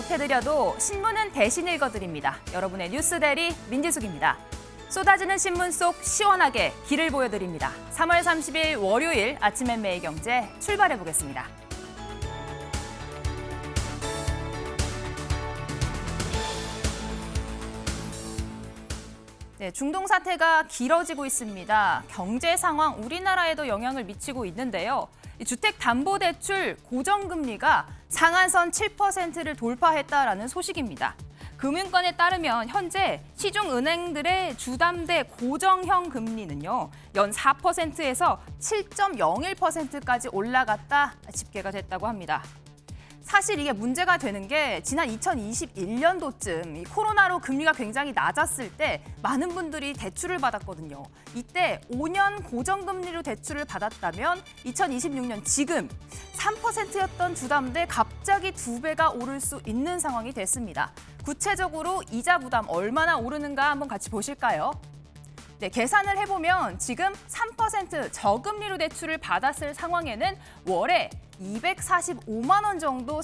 못해드려도 신문은 대신 읽어드립니다. 여러분의 뉴스 대리 민지숙입니다. 쏟아지는 신문 속 시원하게 길을 보여드립니다. 3월 30일 월요일 아침엔 매일경제 출발해보겠습니다. 네, 중동 사태가 길어지고 있습니다. 경제 상황 우리나라에도 영향을 미치고 있는데요. 주택담보대출 고정금리가 상한선 7%를 돌파했다라는 소식입니다. 금융권에 따르면 현재 시중은행들의 주담대 고정형 금리는요, 연 4%에서 7.01%까지 올라갔다 집계가 됐다고 합니다. 사실 이게 문제가 되는 게 지난 2021년도쯤 이 코로나로 금리가 굉장히 낮았을 때 많은 분들이 대출을 받았거든요. 이때 5년 고정금리로 대출을 받았다면 2026년 지금 3%였던 주담대 갑자기 2배가 오를 수 있는 상황이 됐습니다. 구체적으로 이자 부담 얼마나 오르는가 한번 같이 보실까요? 네, 계산을 해보면 지금 3% 저금리로 대출을 받았을 상황에는 월에 245만 원 정도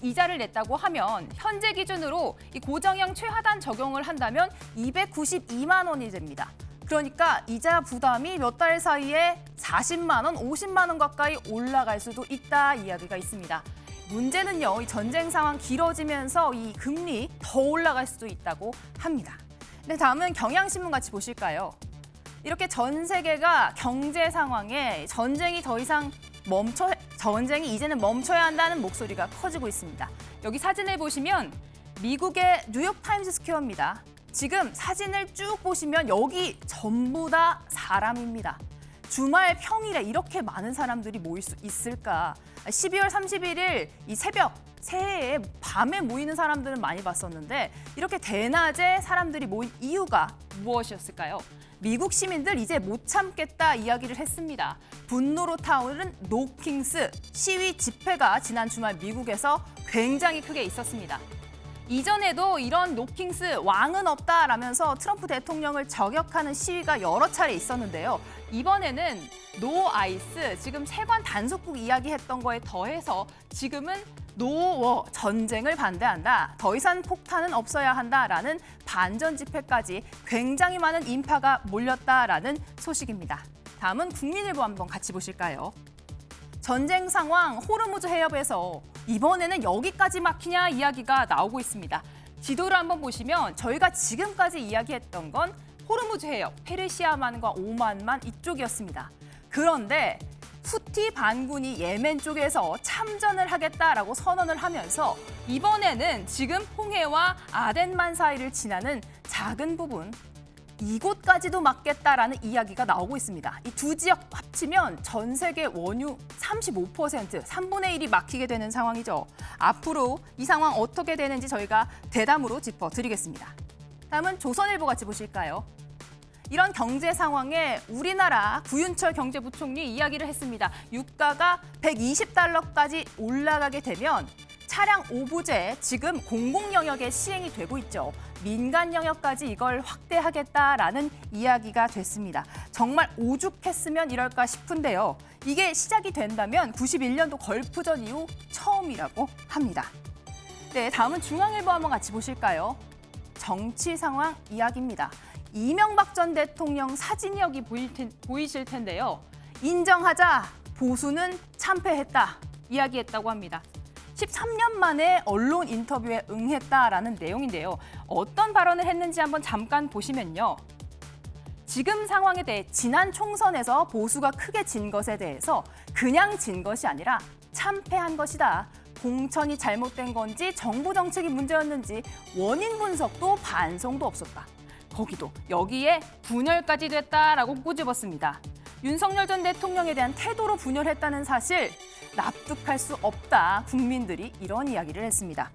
이자를 냈다고 하면 현재 기준으로 이 고정형 최하단 적용을 한다면 292만 원이 됩니다. 그러니까 이자 부담이 몇 달 사이에 40만 원, 50만 원 가까이 올라갈 수도 있다 이야기가 있습니다. 문제는요, 이 전쟁 상황 길어지면서 이 금리 더 올라갈 수도 있다고 합니다. 네, 다음은 경향신문 같이 보실까요? 이렇게 전 세계가 경제 상황에 전쟁이 이제는 멈춰야 한다는 목소리가 커지고 있습니다. 여기 사진을 보시면 미국의 뉴욕타임스 스퀘어입니다. 지금 사진을 쭉 보시면 여기 전부 다 사람입니다. 주말 평일에 이렇게 많은 사람들이 모일 수 있을까? 12월 31일 이 새벽, 새해에 밤에 모이는 사람들은 많이 봤었는데 이렇게 대낮에 사람들이 모인 이유가 무엇이었을까요? 미국 시민들 이제 못 참겠다 이야기를 했습니다. 분노로 타오른 노킹스 시위 집회가 지난 주말 미국에서 굉장히 크게 있었습니다. 이전에도 이런 노킹스 왕은 없다라면서 트럼프 대통령을 저격하는 시위가 여러 차례 있었는데요. 이번에는 노 아이스, 지금 세관 단속국 이야기했던 거에 더해서 지금은 노워, 전쟁을 반대한다. 더 이상 폭탄은 없어야 한다라는 반전 집회까지 굉장히 많은 인파가 몰렸다라는 소식입니다. 다음은 국민일보 한번 같이 보실까요? 전쟁 상황 호르무즈 해협에서 이번에는 여기까지 막히냐 이야기가 나오고 있습니다. 지도를 한번 보시면 저희가 지금까지 이야기했던 건 호르무즈 해협, 페르시아만과 오만만 이쪽이었습니다. 그런데 후티 반군이 예멘 쪽에서 참전을 하겠다라고 선언을 하면서 이번에는 지금 홍해와 아덴만 사이를 지나는 작은 부분, 이곳까지도 막겠다라는 이야기가 나오고 있습니다. 이 두 지역 합치면 전 세계 원유 35%, 3분의 1이 막히게 되는 상황이죠. 앞으로 이 상황 어떻게 되는지 저희가 대담으로 짚어드리겠습니다. 다음은 조선일보 같이 보실까요? 이런 경제 상황에 우리나라 구윤철 경제부총리 이야기를 했습니다. 유가가 120달러까지 올라가게 되면 차량 오부제 지금 공공 영역에 시행이 되고 있죠. 민간 영역까지 이걸 확대하겠다라는 이야기가 됐습니다. 정말 오죽했으면 이럴까 싶은데요. 이게 시작이 된다면 91년도 걸프전 이후 처음이라고 합니다. 네, 다음은 중앙일보 한번 같이 보실까요? 정치 상황 이야기입니다. 이명박 전 대통령 사진이 여기 보이실 텐데요. 인정하자, 보수는 참패했다 이야기했다고 합니다. 13년 만에 언론 인터뷰에 응했다라는 내용인데요. 어떤 발언을 했는지 한번 잠깐 보시면요. 지금 상황에 대해 지난 총선에서 보수가 크게 진 것에 대해서 그냥 진 것이 아니라 참패한 것이다. 공천이 잘못된 건지 정부 정책이 문제였는지 원인 분석도 반성도 없었다. 거기도 여기에 분열까지 됐다라고 꼬집었습니다. 윤석열 전 대통령에 대한 태도로 분열했다는 사실 납득할 수 없다. 국민들이 이런 이야기를 했습니다.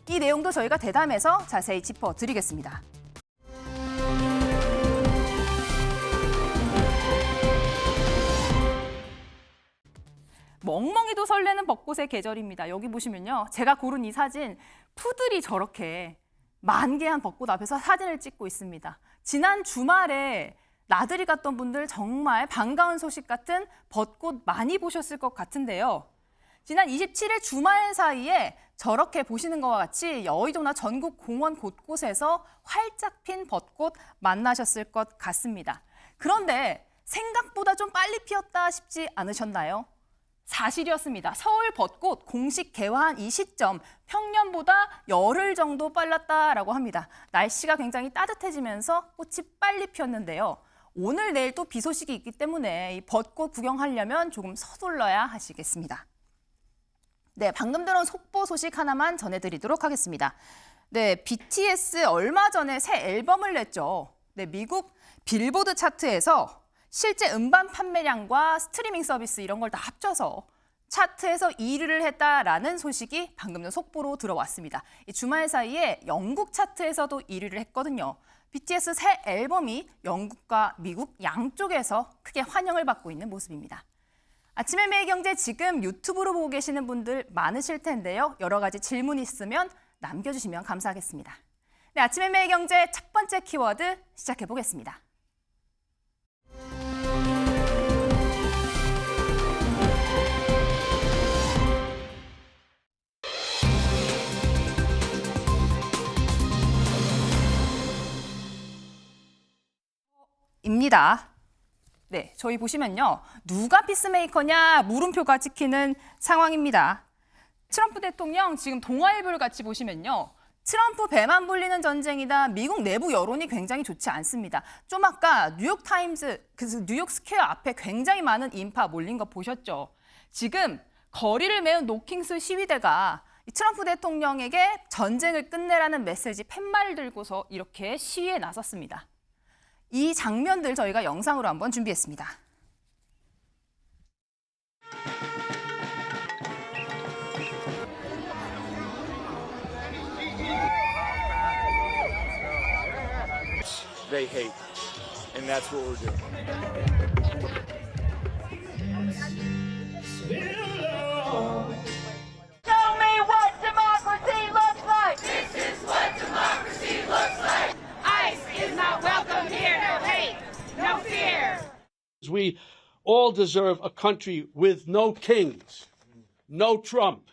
이 내용도 저희가 대담해서 자세히 짚어드리겠습니다. 멍멍이도 설레는 벚꽃의 계절입니다. 여기 보시면요. 제가 고른 이 사진, 푸들이 저렇게 만개한 벚꽃 앞에서 사진을 찍고 있습니다. 지난 주말에 나들이 갔던 분들 정말 반가운 소식 같은 벚꽃 많이 보셨을 것 같은데요. 지난 27일 주말 사이에 저렇게 보시는 것과 같이 여의도나 전국 공원 곳곳에서 활짝 핀 벚꽃 만나셨을 것 같습니다. 그런데 생각보다 좀 빨리 피었다 싶지 않으셨나요? 사실이었습니다. 서울 벚꽃 공식 개화한 이 시점 평년보다 열흘 정도 빨랐다라고 합니다. 날씨가 굉장히 따뜻해지면서 꽃이 빨리 피었는데요. 오늘 내일 또 비 소식이 있기 때문에 이 벚꽃 구경하려면 조금 서둘러야 하시겠습니다. 네, 방금 들은 속보 소식 하나만 전해드리도록 하겠습니다. 네, BTS 얼마 전에 새 앨범을 냈죠. 네, 미국 빌보드 차트에서 실제 음반 판매량과 스트리밍 서비스 이런 걸 다 합쳐서 차트에서 1위를 했다라는 소식이 방금 전 속보로 들어왔습니다. 이 주말 사이에 영국 차트에서도 1위를 했거든요. BTS 새 앨범이 영국과 미국 양쪽에서 크게 환영을 받고 있는 모습입니다. 아침의 매일경제 지금 유튜브로 보고 계시는 분들 많으실 텐데요. 여러 가지 질문 있으면 남겨주시면 감사하겠습니다. 네, 아침의 매일경제 첫 번째 키워드 시작해 보겠습니다. 입니다. 네, 저희 보시면요. 누가 피스메이커냐 물음표가 찍히는 상황입니다. 트럼프 대통령 지금 동아일보를 같이 보시면요. 트럼프 배만 불리는 전쟁이다. 미국 내부 여론이 굉장히 좋지 않습니다. 좀 아까 뉴욕타임즈, 뉴욕 스퀘어 앞에 굉장히 많은 인파 몰린 거 보셨죠? 지금 거리를 메운 노킹스 시위대가 트럼프 대통령에게 전쟁을 끝내라는 메시지 팻말을 들고서 이렇게 시위에 나섰습니다. 이 장면들 저희가 영상으로 한번 준비했습니다. They hate, and that's what we're doing. Show me what democracy looks like! This is what democracy looks like. ICE is not welcome here. No hate, no fear. We all deserve a country with no kings, no Trump.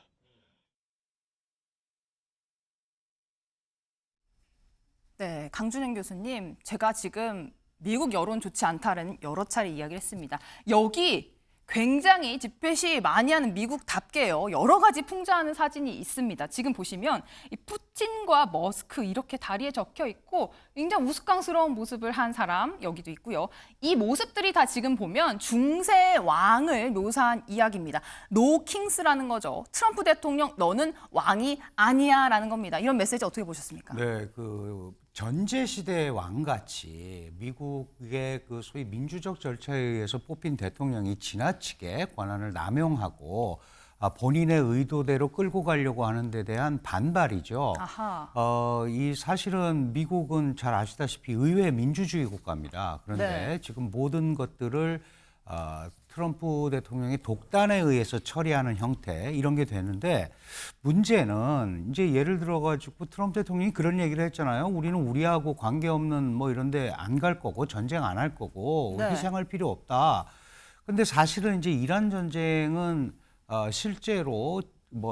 네, 강준영 교수님, 제가 지금 미국 여론 좋지 않다는 여러 차례 이야기를 했습니다. 여기 굉장히 집회 시 많이 하는 미국답게요. 여러 가지 풍자하는 사진이 있습니다. 지금 보시면 이 푸틴과 머스크 이렇게 다리에 적혀 있고 굉장히 우스꽝스러운 모습을 한 사람 여기도 있고요. 이 모습들이 다 지금 보면 중세 왕을 묘사한 이야기입니다. 노 킹스라는 거죠. 트럼프 대통령 너는 왕이 아니야라는 겁니다. 이런 메시지 어떻게 보셨습니까? 네, 전제 시대의 왕같이 미국의 소위 민주적 절차에 의해서 뽑힌 대통령이 지나치게 권한을 남용하고 본인의 의도대로 끌고 가려고 하는 데 대한 반발이죠. 아하. 이 사실은 미국은 잘 아시다시피 의회 민주주의 국가입니다. 그런데 네. 지금 모든 것들을 트럼프 대통령이 독단에 의해서 처리하는 형태 이런 게 되는데 문제는 이제 예를 들어가지고 트럼프 대통령이 그런 얘기를 했잖아요. 우리는 우리하고 관계없는 이런데 안 갈 거고 전쟁 안 할 거고 네. 희생할 필요 없다. 근데 사실은 이제 이란 전쟁은 실제로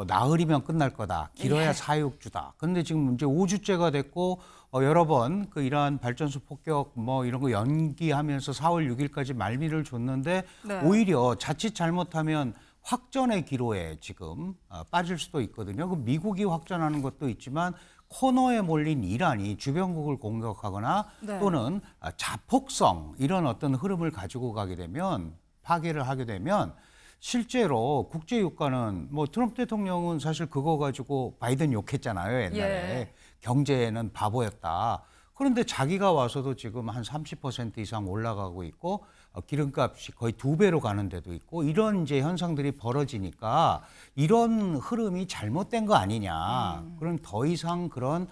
나흘이면 끝날 거다. 길어야 예. 4~6주다. 근데 지금 이제 5주째가 됐고 여러 번 이란 발전소 폭격 이런 거 연기하면서 4월 6일까지 말미를 줬는데 네. 오히려 자칫 잘못하면 확전의 기로에 지금 빠질 수도 있거든요. 미국이 확전하는 것도 있지만 코너에 몰린 이란이 주변국을 공격하거나 네. 또는 자폭성 이런 어떤 흐름을 가지고 가게 되면 파괴를 하게 되면 실제로 국제 유가는 트럼프 대통령은 사실 그거 가지고 바이든 욕했잖아요, 옛날에. 예. 경제는 바보였다. 그런데 자기가 와서도 지금 한 30% 이상 올라가고 있고 기름값이 거의 2배로 가는 데도 있고 이런 이제 현상들이 벌어지니까 이런 흐름이 잘못된 거 아니냐. 그럼 더 이상 그런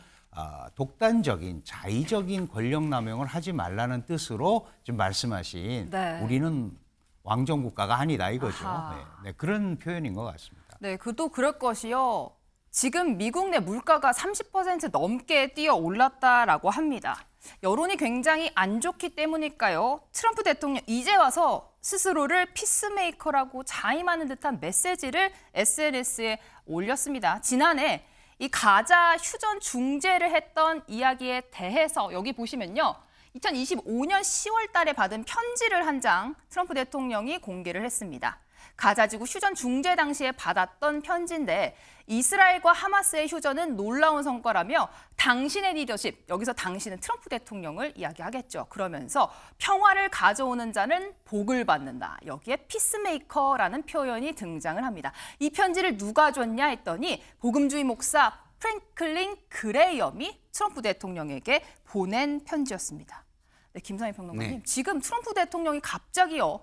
독단적인 자의적인 권력 남용을 하지 말라는 뜻으로 지금 말씀하신 네. 우리는 왕정 국가가 아니다 이거죠. 아하. 네, 그런 표현인 것 같습니다. 네, 그도 그럴 것이요. 지금 미국 내 물가가 30% 넘게 뛰어 올랐다라고 합니다. 여론이 굉장히 안 좋기 때문일까요? 트럼프 대통령 이제 와서 스스로를 피스메이커라고 자임하는 듯한 메시지를 SNS에 올렸습니다. 지난해 이 가자 휴전 중재를 했던 이야기에 대해서 여기 보시면요. 2025년 10월 달에 받은 편지를 한 장 트럼프 대통령이 공개를 했습니다. 가자지구 휴전 중재 당시에 받았던 편지인데 이스라엘과 하마스의 휴전은 놀라운 성과라며 당신의 리더십, 여기서 당신은 트럼프 대통령을 이야기하겠죠. 그러면서 평화를 가져오는 자는 복을 받는다. 여기에 피스메이커라는 표현이 등장을 합니다. 이 편지를 누가 줬냐 했더니 복음주의 목사 프랭클린 그레이엄이 트럼프 대통령에게 보낸 편지였습니다. 네, 김상희 평론가님, 네. 지금 트럼프 대통령이 갑자기요.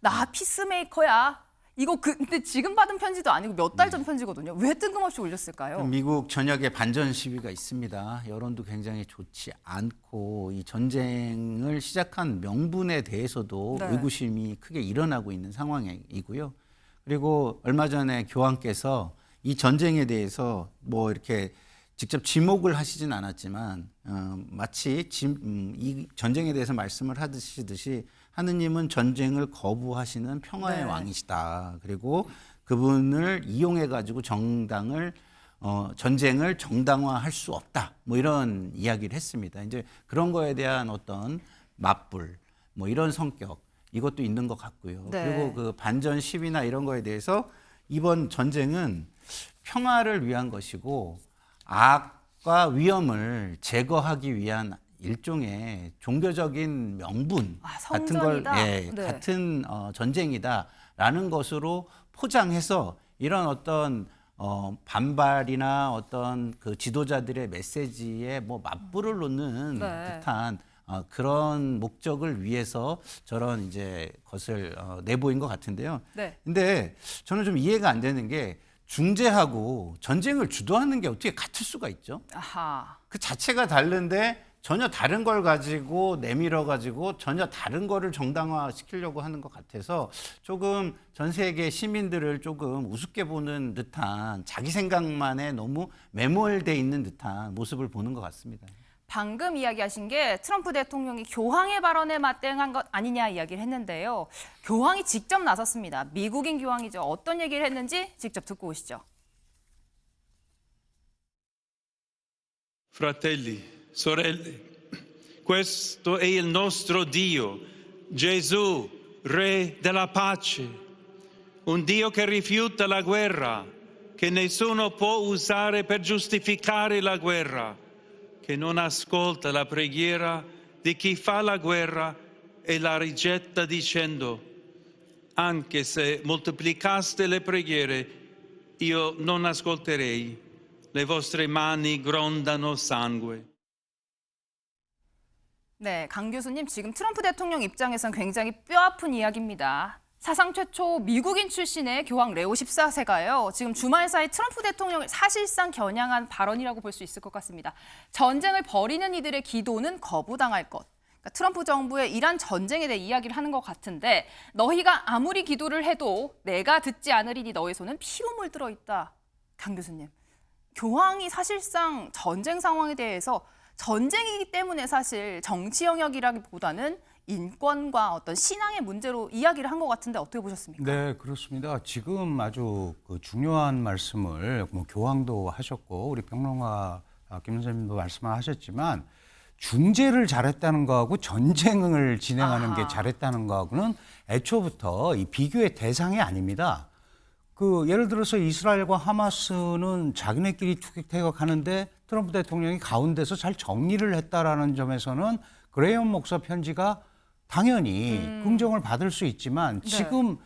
나 피스메이커야. 이거 근데 지금 받은 편지도 아니고 몇 달 전 편지거든요. 왜 뜬금없이 올렸을까요? 미국 전역에 반전 시위가 있습니다. 여론도 굉장히 좋지 않고 이 전쟁을 시작한 명분에 대해서도 네. 의구심이 크게 일어나고 있는 상황이고요. 그리고 얼마 전에 교황께서 이 전쟁에 대해서 뭐 이렇게 직접 지목을 하시진 않았지만 마치 이 전쟁에 대해서 말씀을 하시듯이 하느님은 전쟁을 거부하시는 평화의 네. 왕이시다. 그리고 그분을 이용해 가지고 전쟁을 정당화할 수 없다. 뭐 이런 이야기를 했습니다. 이제 그런 거에 대한 어떤 맞불, 뭐 이런 성격 이것도 있는 것 같고요. 네. 그리고 그 반전 시위나 이런 거에 대해서 이번 전쟁은 평화를 위한 것이고 악과 위험을 제거하기 위한 일종의 종교적인 명분 같은 걸 성전이다. 네. 같은 전쟁이다라는 것으로 포장해서 이런 어떤 반발이나 어떤 그 지도자들의 메시지에 뭐 맞불을 놓는 네. 듯한 그런 목적을 위해서 저런 이제 것을 내보인 것 같은데요. 네. 근데 저는 좀 이해가 안 되는 게 중재하고 전쟁을 주도하는 게 어떻게 같을 수가 있죠? 아하. 그 자체가 다른데 전혀 다른 걸 가지고 내밀어 가지고 전혀 다른 거를 정당화 시키려고 하는 것 같아서 조금 전 세계 시민들을 조금 우습게 보는 듯한 자기 생각만에 너무 매몰돼 있는 듯한 모습을 보는 것 같습니다. 방금 이야기하신 게 트럼프 대통령이 교황의 발언에 맞대응한 것 아니냐 이야기를 했는데요. 교황이 직접 나섰습니다. 미국인 교황이죠. 어떤 얘기를 했는지 직접 듣고 오시죠. Fratelli, sorelle, questo è il nostro Dio, Gesù, Re della pace, un Dio che rifiuta la guerra, che nessuno può usare per giustificare la guerra, che non ascolta la preghiera di chi fa la guerra e la rigetta dicendo: anche se moltiplicaste le preghiere, io non ascolterei. Le vostre mani grondano sangue. 네, 강 교수님, 지금 트럼프 대통령 입장에선 굉장히 뼈아픈 이야기입니다. 사상 최초 미국인 출신의 교황 레오 14세가요. 지금 주말 사이 트럼프 대통령을 사실상 겨냥한 발언이라고 볼 수 있을 것 같습니다. 전쟁을 벌이는 이들의 기도는 거부당할 것. 그러니까 트럼프 정부의 이란 전쟁에 대해 이야기를 하는 것 같은데 너희가 아무리 기도를 해도 내가 듣지 않으리니 너희 손은 피로 물들어 있다. 강 교수님, 교황이 사실상 전쟁 상황에 대해서 전쟁이기 때문에 사실 정치 영역이라기보다는 인권과 어떤 신앙의 문제로 이야기를 한 것 같은데 어떻게 보셨습니까? 네, 그렇습니다. 지금 아주 그 중요한 말씀을 뭐 교황도 하셨고 우리 평론가 김 선생님도 말씀하셨지만 중재를 잘했다는 거하고 전쟁을 진행하는 게 잘했다는 거하고는 애초부터 이 비교의 대상이 아닙니다. 그 예를 들어서 이스라엘과 하마스는 자기네끼리 투격하는데 트럼프 대통령이 가운데서 잘 정리를 했다라는 점에서는 그레이엄 목사 편지가 당연히 긍정을 받을 수 있지만 지금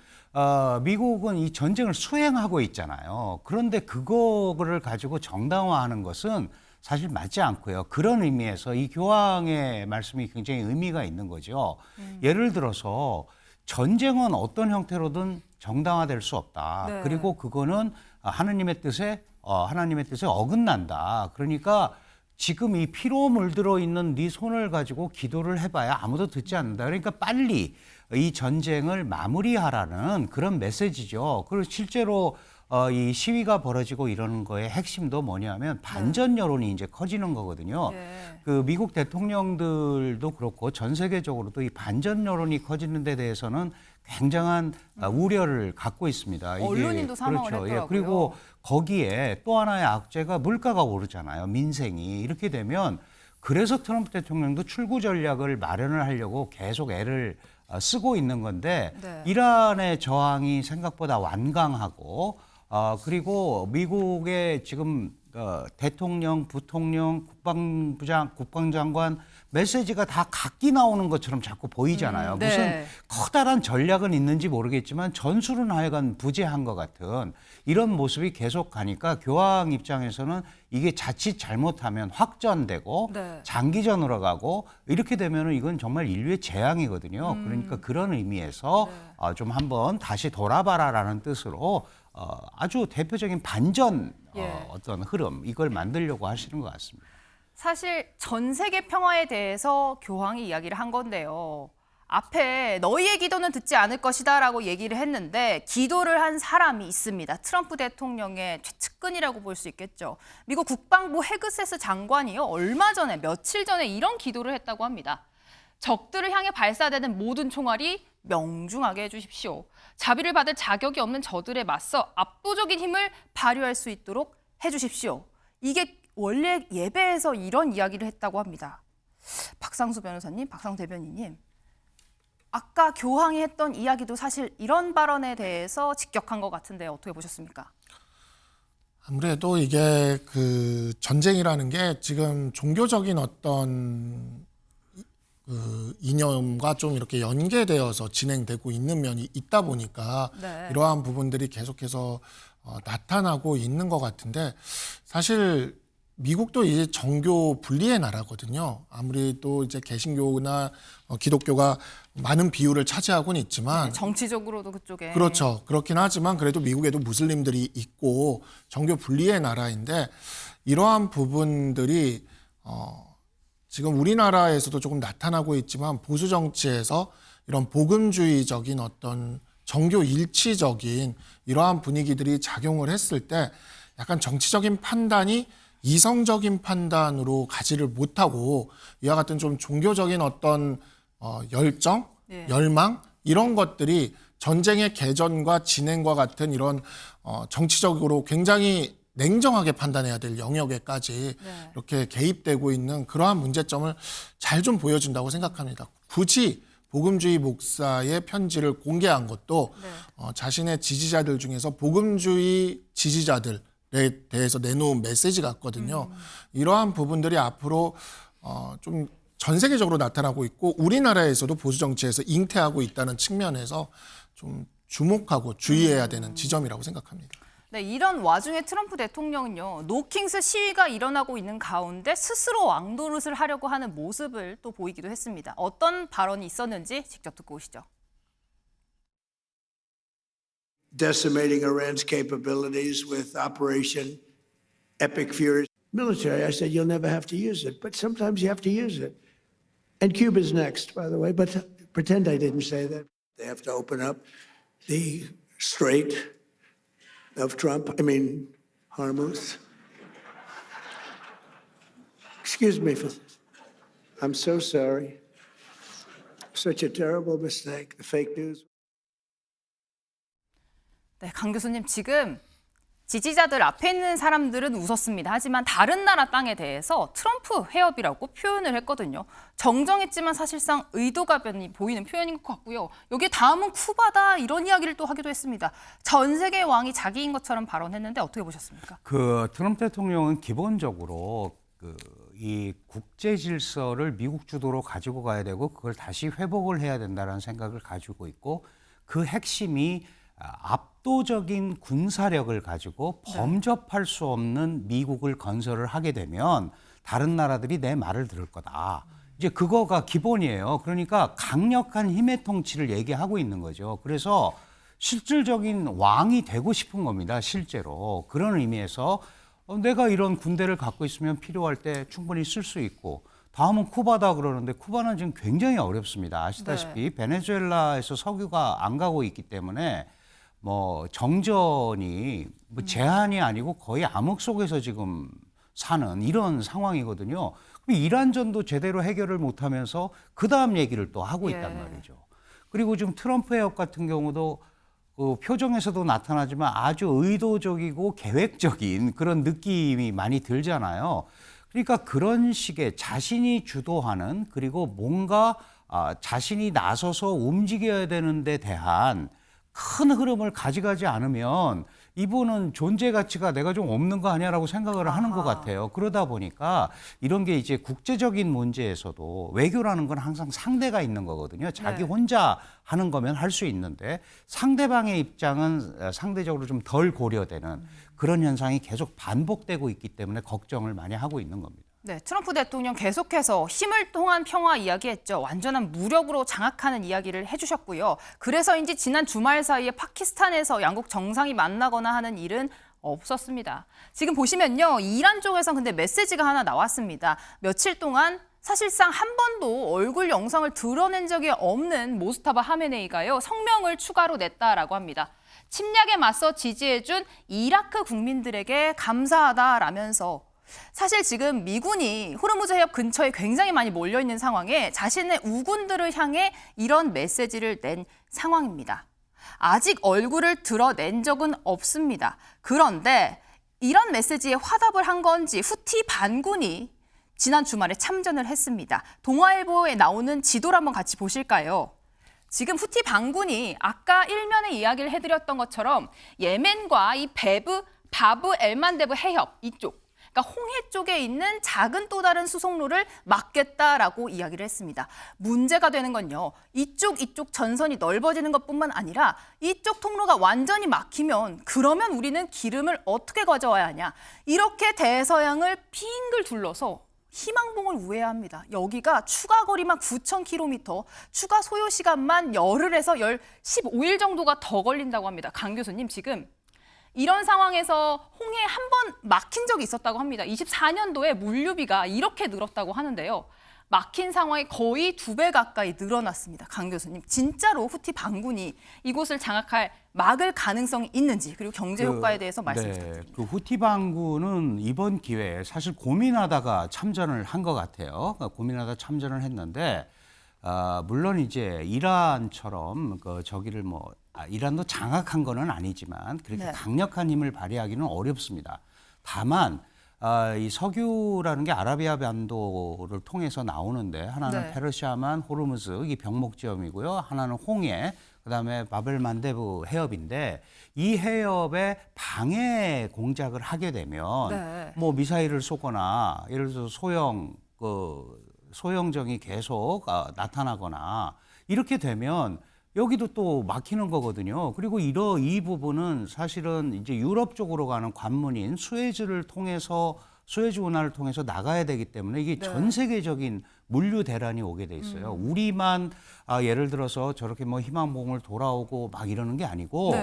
미국은 이 전쟁을 수행하고 있잖아요. 그런데 그거를 가지고 정당화하는 것은 사실 맞지 않고요. 그런 의미에서 이 교황의 말씀이 굉장히 의미가 있는 거죠. 예를 들어서 전쟁은 어떤 형태로든 정당화될 수 없다. 네. 그리고 그거는 하나님의 뜻에 어긋난다. 그러니까 지금 이 피로 물들어 있는 네 손을 가지고 기도를 해봐야 아무도 듣지 않는다. 그러니까 빨리 이 전쟁을 마무리하라는 그런 메시지죠. 그리고 실제로 이 시위가 벌어지고 이러는 거의 핵심도 뭐냐면 반전 여론이 이제 커지는 거거든요. 네. 그 미국 대통령들도 그렇고 전 세계적으로도 이 반전 여론이 커지는 데 대해서는 굉장한 우려를 갖고 있습니다. 언론인도 사망을 그렇죠. 했더라고요. 그리고 거기에 또 하나의 악재가 물가가 오르잖아요. 민생이. 이렇게 되면 그래서 트럼프 대통령도 출구 전략을 마련을 하려고 계속 애를 쓰고 있는 건데 네. 이란의 저항이 생각보다 완강하고 그리고 미국의 지금 대통령, 부통령, 국방장관 메시지가 다 각기 나오는 것처럼 자꾸 보이잖아요. 네. 무슨 커다란 전략은 있는지 모르겠지만 전술은 하여간 부재한 것 같은 이런 모습이 계속 가니까 교황 입장에서는 이게 자칫 잘못하면 확전되고 네. 장기전으로 가고 이렇게 되면은 이건 정말 인류의 재앙이거든요. 그러니까 그런 의미에서 좀 한번 다시 돌아봐라라는 뜻으로 아주 대표적인 반전 예. 어떤 흐름 이걸 만들려고 하시는 것 같습니다. 사실 전 세계 평화에 대해서 교황이 이야기를 한 건데요. 앞에 너희의 기도는 듣지 않을 것이다라고 얘기를 했는데 기도를 한 사람이 있습니다. 트럼프 대통령의 최측근이라고 볼 수 있겠죠. 미국 국방부 헤그세스 장관이요. 얼마 전에 며칠 전에 이런 기도를 했다고 합니다. 적들을 향해 발사되는 모든 총알이 명중하게 해주십시오. 자비를 받을 자격이 없는 저들에 맞서 압도적인 힘을 발휘할 수 있도록 해주십시오. 이게 원래 예배에서 이런 이야기를 했다고 합니다. 박상수 변호사님, 박상수 대변인님. 아까 교황이 했던 이야기도 사실 이런 발언에 대해서 직격한 것 같은데 어떻게 보셨습니까? 아무래도 이게 그 전쟁이라는 게 지금 종교적인 어떤 그 이념과 좀 이렇게 연계되어서 진행되고 있는 면이 있다 보니까 네. 이러한 부분들이 계속해서 나타나고 있는 것 같은데 사실 미국도 이제 정교 분리의 나라거든요. 아무리 또 이제 개신교나 기독교가 많은 비율을 차지하고는 있지만 정치적으로도 그쪽에. 그렇죠. 그렇긴 하지만 그래도 미국에도 무슬림들이 있고 정교 분리의 나라인데 이러한 부분들이 지금 우리나라에서도 조금 나타나고 있지만 보수 정치에서 이런 복음주의적인 어떤 정교 일치적인 이러한 분위기들이 작용을 했을 때 약간 정치적인 판단이 이성적인 판단으로 가지를 못하고 이와 같은 좀 종교적인 어떤 열정, 예. 열망 이런 것들이 전쟁의 개전과 진행과 같은 이런 정치적으로 굉장히 냉정하게 판단해야 될 영역에까지 네. 이렇게 개입되고 있는 그러한 문제점을 잘 좀 보여준다고 생각합니다. 굳이 복음주의 목사의 편지를 공개한 것도 네. 자신의 지지자들 중에서 복음주의 지지자들에 대해서 내놓은 메시지 같거든요. 이러한 부분들이 앞으로 좀 전 세계적으로 나타나고 있고 우리나라에서도 보수 정치에서 잉태하고 있다는 측면에서 좀 주목하고 주의해야 되는 지점이라고 생각합니다. 네, 이런 와중에 트럼프 대통령은요. 노킹스 시위가 일어나고 있는 가운데 스스로 왕노릇을 하려고 하는 모습을 또 보이기도 했습니다. 어떤 발언이 있었는지 직접 듣고 오시죠. Decimating Iran's capabilities with Operation Epic Fury. Military, I said, you'll never have to use it, but sometimes you have to use it. And Cuba's next, by the way, but pretend I didn't say that. They have to open up the Strait of Hormuz. Excuse me for this. I'm so sorry. Such a terrible mistake. The fake news. 네, 강 교수님 지금 지지자들 앞에 있는 사람들은 웃었습니다. 하지만 다른 나라 땅에 대해서 트럼프 해협이라고 표현을 했거든요. 정정했지만 사실상 의도가 보이는 표현인 것 같고요. 여기에 다음은 쿠바다 이런 이야기를 또 하기도 했습니다. 전 세계 왕이 자기인 것처럼 발언했는데 어떻게 보셨습니까? 그 트럼프 대통령은 기본적으로 이 국제 질서를 미국 주도로 가지고 가야 되고 그걸 다시 회복을 해야 된다는 생각을 가지고 있고 그 핵심이 압도적인 군사력을 가지고 범접할 수 없는 미국을 건설을 하게 되면 다른 나라들이 내 말을 들을 거다. 이제 그거가 기본이에요. 그러니까 강력한 힘의 통치를 얘기하고 있는 거죠. 그래서 실질적인 왕이 되고 싶은 겁니다. 실제로. 그런 의미에서 내가 이런 군대를 갖고 있으면 필요할 때 충분히 쓸 수 있고 다음은 쿠바다 그러는데 쿠바는 지금 굉장히 어렵습니다. 아시다시피 베네수엘라에서 석유가 안 가고 있기 때문에 뭐 정전이 뭐 제한이 아니고 거의 암흑 속에서 지금 사는 이런 상황이거든요. 그럼 이란전도 제대로 해결을 못하면서 그 다음 얘기를 또 하고 있단 말이죠. 그리고 지금 트럼프 해협 같은 경우도 그 표정에서도 나타나지만 아주 의도적이고 계획적인 그런 느낌이 많이 들잖아요. 그러니까 그런 식의 자신이 주도하는 그리고 뭔가 자신이 나서서 움직여야 되는 데 대한 큰 흐름을 가져가지 않으면 이분은 존재 가치가 내가 좀 없는 거 아니야라고 생각을 하는 것 같아요. 그러다 보니까 이런 게 이제 국제적인 문제에서도 외교라는 건 항상 상대가 있는 거거든요. 자기 혼자 하는 거면 할 수 있는데 상대방의 입장은 상대적으로 좀 덜 고려되는 그런 현상이 계속 반복되고 있기 때문에 걱정을 많이 하고 있는 겁니다. 네, 트럼프 대통령 계속해서 힘을 통한 평화 이야기했죠. 완전한 무력으로 장악하는 이야기를 해주셨고요. 그래서인지 지난 주말 사이에 파키스탄에서 양국 정상이 만나거나 하는 일은 없었습니다. 지금 보시면요, 이란 쪽에서 근데 메시지가 하나 나왔습니다. 며칠 동안 사실상 한 번도 얼굴 영상을 드러낸 적이 없는 모스타바 하메네이가요, 성명을 추가로 냈다라고 합니다. 침략에 맞서 지지해준 이라크 국민들에게 감사하다라면서 사실 지금 미군이 호르무즈 해협 근처에 굉장히 많이 몰려있는 상황에 자신의 우군들을 향해 이런 메시지를 낸 상황입니다. 아직 얼굴을 드러낸 적은 없습니다. 그런데 이런 메시지에 화답을 한 건지 후티 반군이 지난 주말에 참전을 했습니다. 동아일보에 나오는 지도를 한번 같이 보실까요? 지금 후티 반군이 아까 일면에 이야기를 해드렸던 것처럼 예멘과 이 바브 엘만데브 해협 이쪽, 그러니까 홍해 쪽에 있는 작은 또 다른 수송로를 막겠다라고 이야기를 했습니다. 문제가 되는 건요, 이쪽 전선이 넓어지는 것뿐만 아니라 이쪽 통로가 완전히 막히면 그러면 우리는 기름을 어떻게 가져와야 하냐. 이렇게 대서양을 빙글 둘러서 희망봉을 우회해야 합니다. 여기가 추가 거리만 9,000km, 추가 소요 시간만 열흘에서 15일 정도가 더 걸린다고 합니다. 강 교수님, 지금 이런 상황에서 홍해에 한 번 막힌 적이 있었다고 합니다. 24년도에 물류비가 이렇게 늘었다고 하는데요. 막힌 상황이 거의 2배 가까이 늘어났습니다. 강 교수님, 진짜로 후티 반군이 이곳을 장악할 막을 가능성이 있는지, 그리고 경제 효과에 대해서 말씀 부탁드립니다. 그 후티 반군은 이번 기회에 사실 고민하다가 참전을 한 것 같아요. 그러니까 고민하다 참전을 했는데 물론 이제 이란처럼 그 저기를 이란도 장악한 거는 아니지만 그렇게 강력한 힘을 발휘하기는 어렵습니다. 다만 이 석유라는 게 아라비아 반도를 통해서 나오는데 하나는 페르시아만, 호르무즈 이 병목지점이고요. 하나는 홍해, 그다음에 바벨만데브 해협인데 이 해협에 방해 공작을 하게 되면 뭐 미사일을 쏘거나 예를 들어서 소형정이 계속 나타나거나 이렇게 되면 여기도 또 막히는 거거든요. 그리고 이 부분은 사실은 이제 유럽 쪽으로 가는 관문인 수에즈를 통해서 수에즈 운하를 통해서 나가야 되기 때문에 이게 전 세계적인 물류 대란이 오게 돼 있어요. 우리만 예를 들어서 저렇게 뭐 희망봉을 돌아오고 막 이러는 게 아니고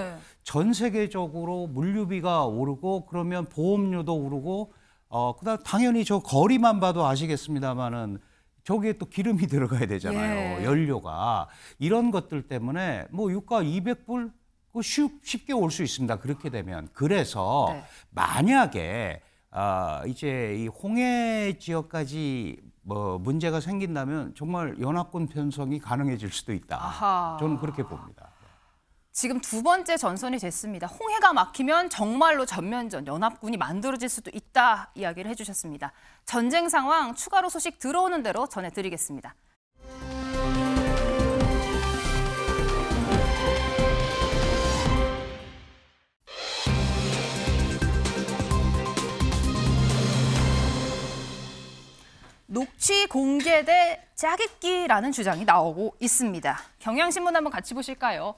전 세계적으로 물류비가 오르고 그러면 보험료도 오르고 그다음 당연히 저 거리만 봐도 아시겠습니다마는 저기에 또 기름이 들어가야 되잖아요. 연료가. 이런 것들 때문에 뭐 유가 200불 쉽게 올 수 있습니다. 그렇게 되면. 그래서 만약에 이제 이 홍해 지역까지 뭐 문제가 생긴다면 정말 연합군 편성이 가능해질 수도 있다. 저는 그렇게 봅니다. 지금 두 번째 전선이 됐습니다. 홍해가 막히면 정말로 전면전, 연합군이 만들어질 수도 있다 이야기를 해주셨습니다. 전쟁 상황 추가로 소식 들어오는 대로 전해드리겠습니다. 녹취 공개돼 짜깁기라는 주장이 나오고 있습니다. 경향신문 한번 같이 보실까요?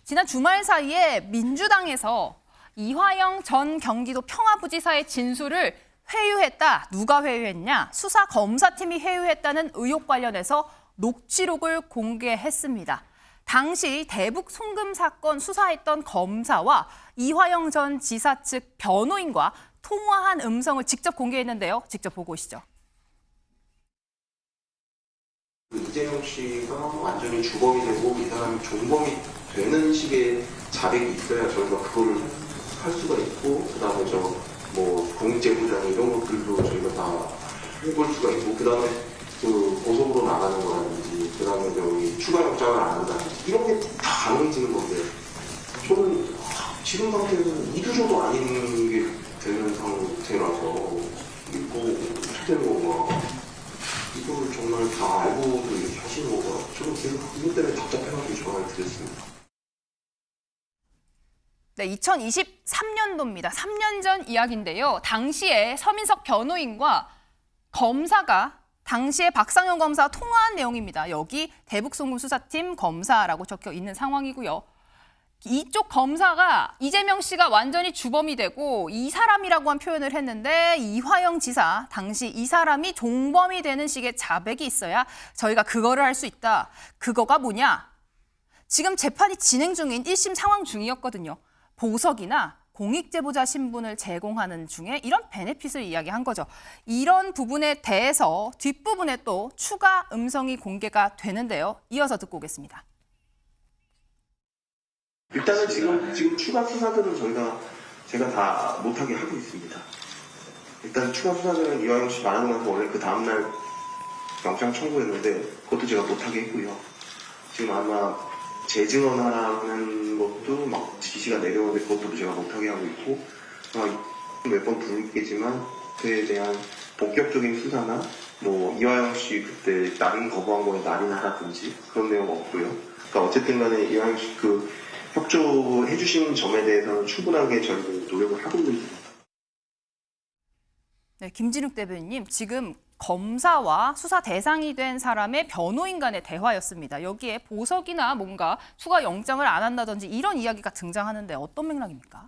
지난 주말 사이에 민주당에서 이화영 전 경기도 평화부지사의 진술을 회유했다. 누가 회유했냐? 수사검사팀이 회유했다는 의혹 관련해서 녹취록을 공개했습니다. 당시 대북 송금 사건 수사했던 검사와 이화영 전 지사 측 변호인과 통화한 음성을 직접 공개했는데요. 직접 보고 오시죠. 이재용 씨가 완전히 주범이 되고 이 사람이 종범이 되는 식의 자백이 있어야 저희가 그거를 할 수가 있고, 그다음에 뭐 공익제보장 이런 것들도 저희가 다 해볼 수가 있고, 그다음에 그 고속으로 나가는 거라든지, 그다음에 저기 추가 영장을 안 한다든지 이런 게 다 가능해지는 건데, 저는 지금 상태에서는 이두저도 아닌 게 되는 상태라서 이거 어떻게 되는 건가, 이걸 정말 다 알고도 이렇게 하시는 건가, 저는 계속 이것 때문에 답답해가지고 전화를 드렸습니다. 네, 2023년도입니다. 3년 전 이야기인데요. 당시에 서민석 변호인과 검사가 당시에 박상현 검사와 통화한 내용입니다. 여기 대북송금 수사팀 검사라고 적혀 있는 상황이고요. 이쪽 검사가 이재명 씨가 완전히 주범이 되고 이 사람이라고 한 표현을 했는데, 이화영 지사 당시 이 사람이 종범이 되는 식의 자백이 있어야 저희가 그거를 할 수 있다. 그거가 뭐냐? 지금 재판이 진행 중인 1심 상황 중이었거든요. 보석이나 공익제보자 신분을 제공하는 중에 이런 베네핏을 이야기한 거죠. 이런 부분에 대해서 뒷부분에 또 추가 음성이 공개가 되는데요. 이어서 듣고 오겠습니다. 일단은 지금 추가 수사들은 제가 다 못하게 하고 있습니다. 일단 추가 수사들은 이화영 씨 말하는 건 원래 그 다음날 영장 청구했는데 그것도 제가 못하게 했고요. 지금 아마 재증언하는 것도 막 지시가 내려오는데 그것도 제가 못하게 하고 있고, 몇 번 부르겠지만 그에 대한 본격적인 수사나 뭐 이화영 씨 그때 날인 거부한 거에 날인하라든지 그런 내용 없고요. 그러니까 어쨌든 간에 이화영 씨 그 협조해 주신 점에 대해서는 충분하게 저희도 노력을 하고 있습니다. 네, 김진욱 대변인님, 지금 검사와 수사 대상이 된 사람의 변호인 간의 대화였습니다. 여기에 보석이나 뭔가 추가 영장을 안 한다든지 이런 이야기가 등장하는데 어떤 맥락입니까?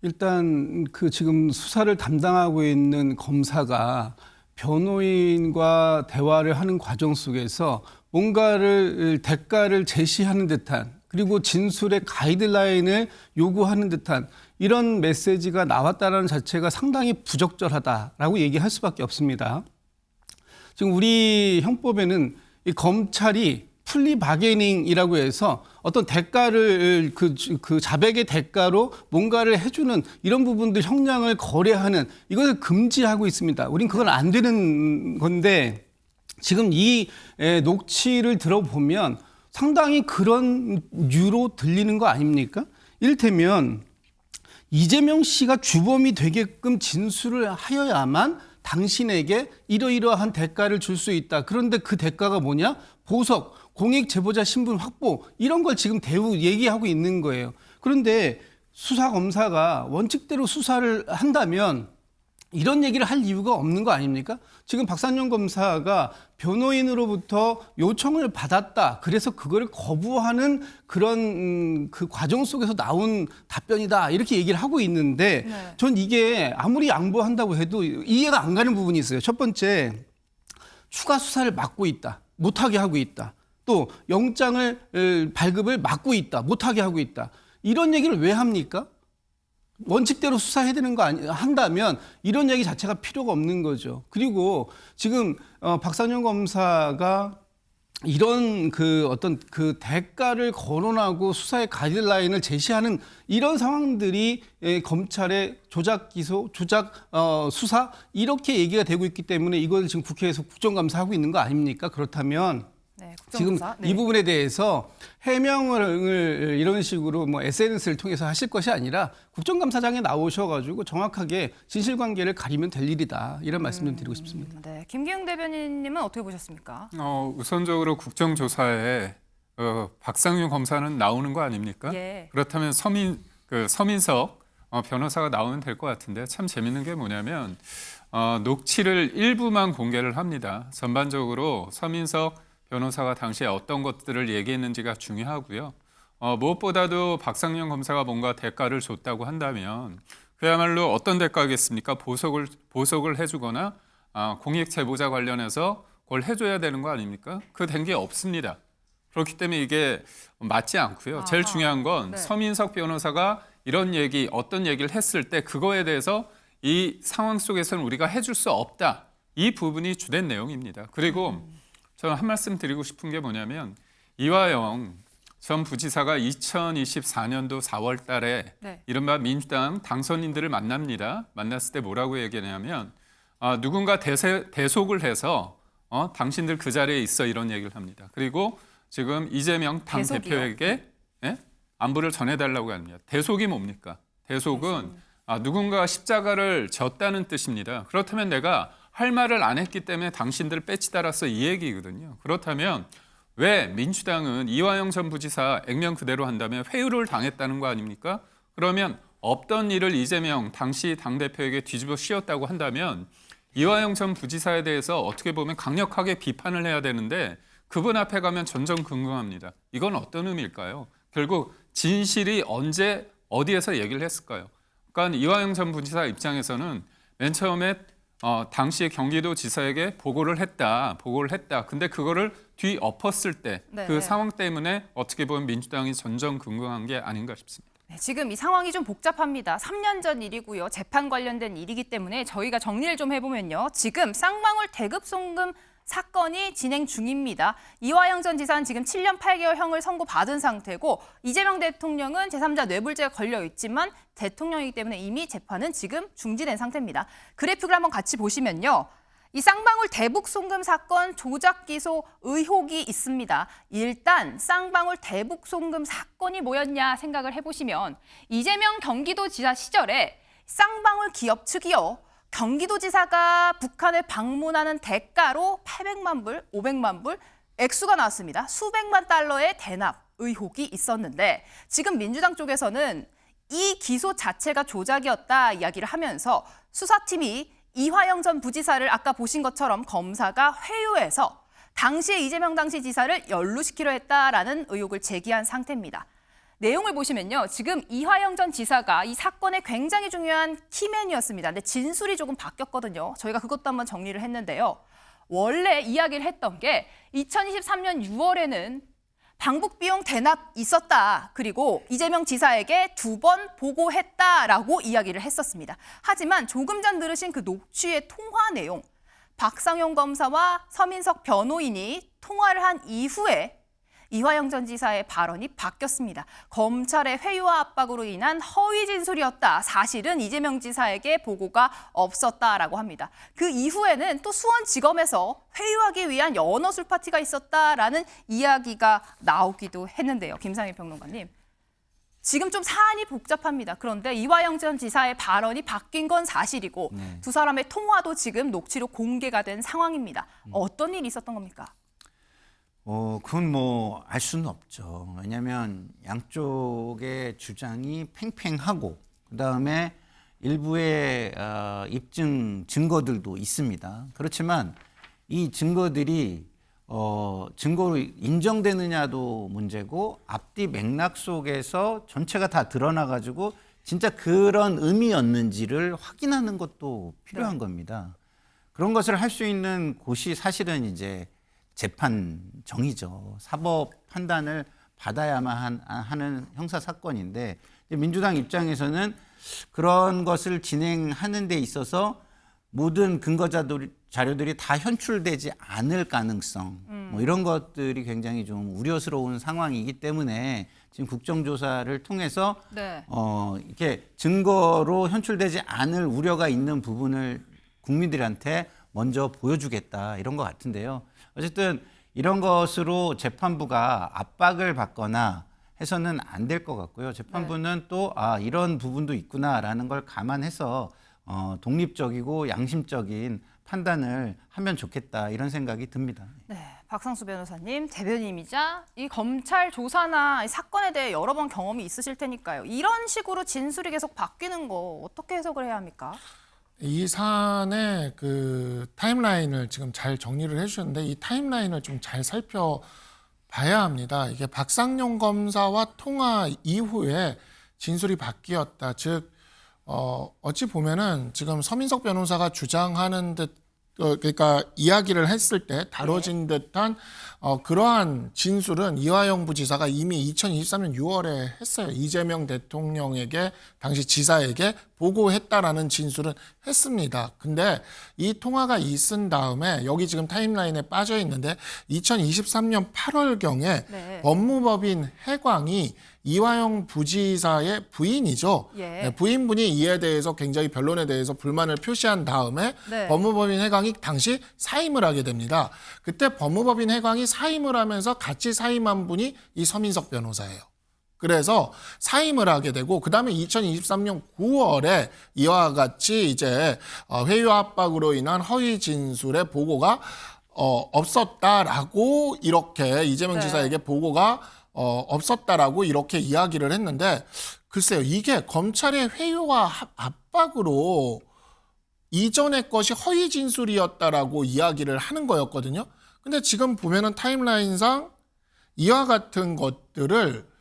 일단 그 지금 수사를 담당하고 있는 검사가 변호인과 대화를 하는 과정 속에서 뭔가를 대가를 제시하는 듯한, 그리고 진술의 가이드라인을 요구하는 듯한 이런 메시지가 나왔다는 자체가 상당히 부적절하다라고 얘기할 수밖에 없습니다. 지금 우리 형법에는 이 검찰이 플리 바게닝이라고 해서 어떤 대가를 그 자백의 대가로 뭔가를 해주는 이런 부분들 형량을 거래하는 이것을 금지하고 있습니다. 우린 그건 안 되는 건데, 지금 이 녹취를 들어보면 상당히 그런 류로 들리는 거 아닙니까? 이를테면 이재명 씨가 주범이 되게끔 진술을 하여야만 당신에게 이러이러한 대가를 줄 수 있다. 그런데 그 대가가 뭐냐? 보석, 공익 제보자 신분 확보, 이런 걸 지금 얘기하고 있는 거예요. 그런데 수사검사가 원칙대로 수사를 한다면 이런 얘기를 할 이유가 없는 거 아닙니까? 지금 박상현 검사가 변호인으로부터 요청을 받았다, 그래서 그거를 거부하는 그런 그 과정 속에서 나온 답변이다, 이렇게 얘기를 하고 있는데, 네. 전 이게 아무리 양보한다고 해도 이해가 안 가는 부분이 있어요. 첫 번째, 추가 수사를 막고 있다, 못하게 하고 있다. 또 영장을 발급을 막고 있다, 못하게 하고 있다. 이런 얘기를 왜 합니까? 원칙대로 수사해야 되는 거 한다면 이런 얘기 자체가 필요가 없는 거죠. 그리고 지금 박상현 검사가 이런 그 어떤 그 대가를 거론하고 수사의 가이드라인을 제시하는 이런 상황들이 검찰의 조작 기소, 조작 수사, 이렇게 얘기가 되고 있기 때문에 이걸 지금 국회에서 국정감사하고 있는 거 아닙니까? 그렇다면 네, 지금 국정감사. 네. 이 부분에 대해서 해명을 이런 식으로 뭐 SNS를 통해서 하실 것이 아니라 국정감사장에 나오셔가지고 정확하게 진실관계를 가리면 될 일이다, 이런 말씀 좀 드리고 싶습니다. 네, 김기웅 대변인님은 어떻게 보셨습니까? 우선적으로 국정조사에 박상현 검사는 나오는 거 아닙니까? 예. 그렇다면 서민석 변호사가 나오면 될 것 같은데, 참 재밌는 게 뭐냐면 녹취를 일부만 공개를 합니다. 전반적으로 서민석 변호사가 당시에 어떤 것들을 얘기했는지가 중요하고요. 무엇보다도 박상현 검사가 뭔가 대가를 줬다고 한다면 그야말로 어떤 대가겠습니까? 보석을 해주거나 공익 제보자 관련해서 그걸 해줘야 되는 거 아닙니까? 그 된 게 없습니다. 그렇기 때문에 이게 맞지 않고요. 제일 중요한 건 네. 서민석 변호사가 이런 얘기, 어떤 얘기를 했을 때 그거에 대해서 이 상황 속에서는 우리가 해줄 수 없다. 이 부분이 주된 내용입니다. 그리고 저는 한 말씀 드리고 싶은 게 뭐냐면, 이화영 전 부지사가 2024년도 4월 달에 네. 이른바 민주당 당선인들을 만납니다. 만났을 때 뭐라고 얘기하냐면 누군가 대속을 해서 당신들 그 자리에 있어 이런 얘기를 합니다. 그리고 지금 이재명 당 대속이요? 대표에게 안부를 전해달라고 합니다. 대속이 뭡니까? 대속은 누군가 십자가를 졌다는 뜻입니다. 그렇다면 내가 할 말을 안 했기 때문에 당신들을 빼치달았어 이 얘기거든요. 그렇다면 왜 민주당은 이화영 전 부지사 액면 그대로 한다면 회유를 당했다는 거 아닙니까? 그러면 없던 일을 이재명 당시 당대표에게 뒤집어 씌웠다고 한다면 이화영 전 부지사에 대해서 어떻게 보면 강력하게 비판을 해야 되는데 그분 앞에 가면 전전긍긍합니다. 이건 어떤 의미일까요? 결국 진실이 언제 어디에서 얘기를 했을까요? 그러니까 이화영 전 부지사 입장에서는 맨 처음에 당시에 경기도 지사에게 보고를 했다. 근데 그거를 뒤엎었을 때 그 네. 상황 때문에 어떻게 보면 민주당이 전전긍긍한 게 아닌가 싶습니다. 네, 지금 이 상황이 좀 복잡합니다. 3년 전 일이고요. 재판 관련된 일이기 때문에 저희가 정리를 좀 해보면요. 지금 쌍방울 대급송금 사건이 진행 중입니다. 이화영 전 지사는 지금 7년 8개월형을 선고받은 상태고 이재명 대통령은 제3자 뇌물죄가 걸려 있지만 대통령이기 때문에 이미 재판은 지금 중지된 상태입니다. 그래픽을 한번 같이 보시면요. 이 쌍방울 대북송금 사건 조작 기소 의혹이 있습니다. 일단 쌍방울 대북송금 사건이 뭐였냐 생각을 해보시면 이재명 경기도지사 시절에 쌍방울 기업 측이요. 경기도지사가 북한을 방문하는 대가로 800만 불, 500만 불 액수가 나왔습니다. 수백만 달러의 대납 의혹이 있었는데 지금 민주당 쪽에서는 이 기소 자체가 조작이었다 이야기를 하면서 수사팀이 이화영 전 부지사를 아까 보신 것처럼 검사가 회유해서 당시에 이재명 당시 지사를 연루시키려 했다라는 의혹을 제기한 상태입니다. 내용을 보시면요. 지금 이화영 전 지사가 이 사건의 굉장히 중요한 키맨이었습니다. 근데 진술이 조금 바뀌었거든요. 저희가 그것도 한번 정리를 했는데요. 원래 이야기를 했던 게 2023년 6월에는 방북 비용 대납 있었다. 그리고 이재명 지사에게 2번 보고했다라고 이야기를 했었습니다. 하지만 조금 전 들으신 그 녹취의 통화 내용, 박상용 검사와 서민석 변호인이 통화를 한 이후에 이화영 전 지사의 발언이 바뀌었습니다. 검찰의 회유와 압박으로 인한 허위 진술이었다. 사실은 이재명 지사에게 보고가 없었다라고 합니다. 그 이후에는 또 수원지검에서 회유하기 위한 연어술 파티가 있었다라는 이야기가 나오기도 했는데요. 김상희 평론가님. 지금 좀 사안이 복잡합니다. 그런데 이화영 전 지사의 발언이 바뀐 건 사실이고 두 사람의 통화도 지금 녹취로 공개가 된 상황입니다. 어떤 일이 있었던 겁니까? 그건 뭐 알 수는 없죠. 왜냐하면 양쪽의 주장이 팽팽하고 그다음에 일부의 입증 증거들도 있습니다. 그렇지만 이 증거들이 증거로 인정되느냐도 문제고 앞뒤 맥락 속에서 전체가 다 드러나가지고 진짜 그런 의미였는지를 확인하는 것도 필요한 겁니다. 그런 것을 할 수 있는 곳이 사실은 이제 재판정이죠. 사법 판단을 받아야만 하는 형사 사건인데 민주당 입장에서는 그런 것을 진행하는 데 있어서 모든 근거 자료들이 다 현출되지 않을 가능성 뭐 이런 것들이 굉장히 좀 우려스러운 상황이기 때문에 지금 국정조사를 통해서 이렇게 증거로 현출되지 않을 우려가 있는 부분을 국민들한테 먼저 보여주겠다 이런 것 같은데요. 어쨌든 이런 것으로 재판부가 압박을 받거나 해서는 안 될 것 같고요. 재판부는 또 이런 부분도 있구나라는 걸 감안해서 독립적이고 양심적인 판단을 하면 좋겠다 이런 생각이 듭니다. 네, 박상수 변호사님, 대변인이자 이 검찰 조사나 이 사건에 대해 여러 번 경험이 있으실 테니까요. 이런 식으로 진술이 계속 바뀌는 거 어떻게 해석을 해야 합니까? 이 사안의 그 타임라인을 지금 잘 정리를 해주셨는데 이 타임라인을 좀 잘 살펴봐야 합니다. 이게 박상용 검사와 통화 이후에 진술이 바뀌었다. 즉 어찌 보면은 지금 서민석 변호사가 주장하는 듯 그러니까 이야기를 했을 때 다뤄진 듯한 그러한 진술은 이화영 부지사가 이미 2023년 6월에 했어요. 이재명 대통령에게 당시 지사에게 보고했다라는 진술은 했습니다. 근데 이 통화가 있은 다음에 여기 지금 타임라인에 빠져 있는데 2023년 8월경에 네. 법무법인 해광이 이화영 부지사의 부인이죠. 예. 네, 부인분이 이에 대해서 굉장히 변론에 대해서 불만을 표시한 다음에 네. 법무법인 해광이 당시 사임을 하게 됩니다. 그때 법무법인 해광이 사임을 하면서 같이 사임한 분이 이 서민석 변호사예요. 그래서 사임을 하게 되고 그다음에 2023년 9월에 이와 같이 이제 회유와 압박으로 인한 허위 진술의 보고가 없었다라고 이렇게 이재명 네. 지사에게 보고가 없었다라고 이렇게 이야기를 했는데 글쎄요, 이게 검찰의 회유와 압박으로 이전의 것이 허위 진술이었다라고 이야기를 하는 거였거든요. 근데 지금 보면은 타임라인상 이와 같은 것들을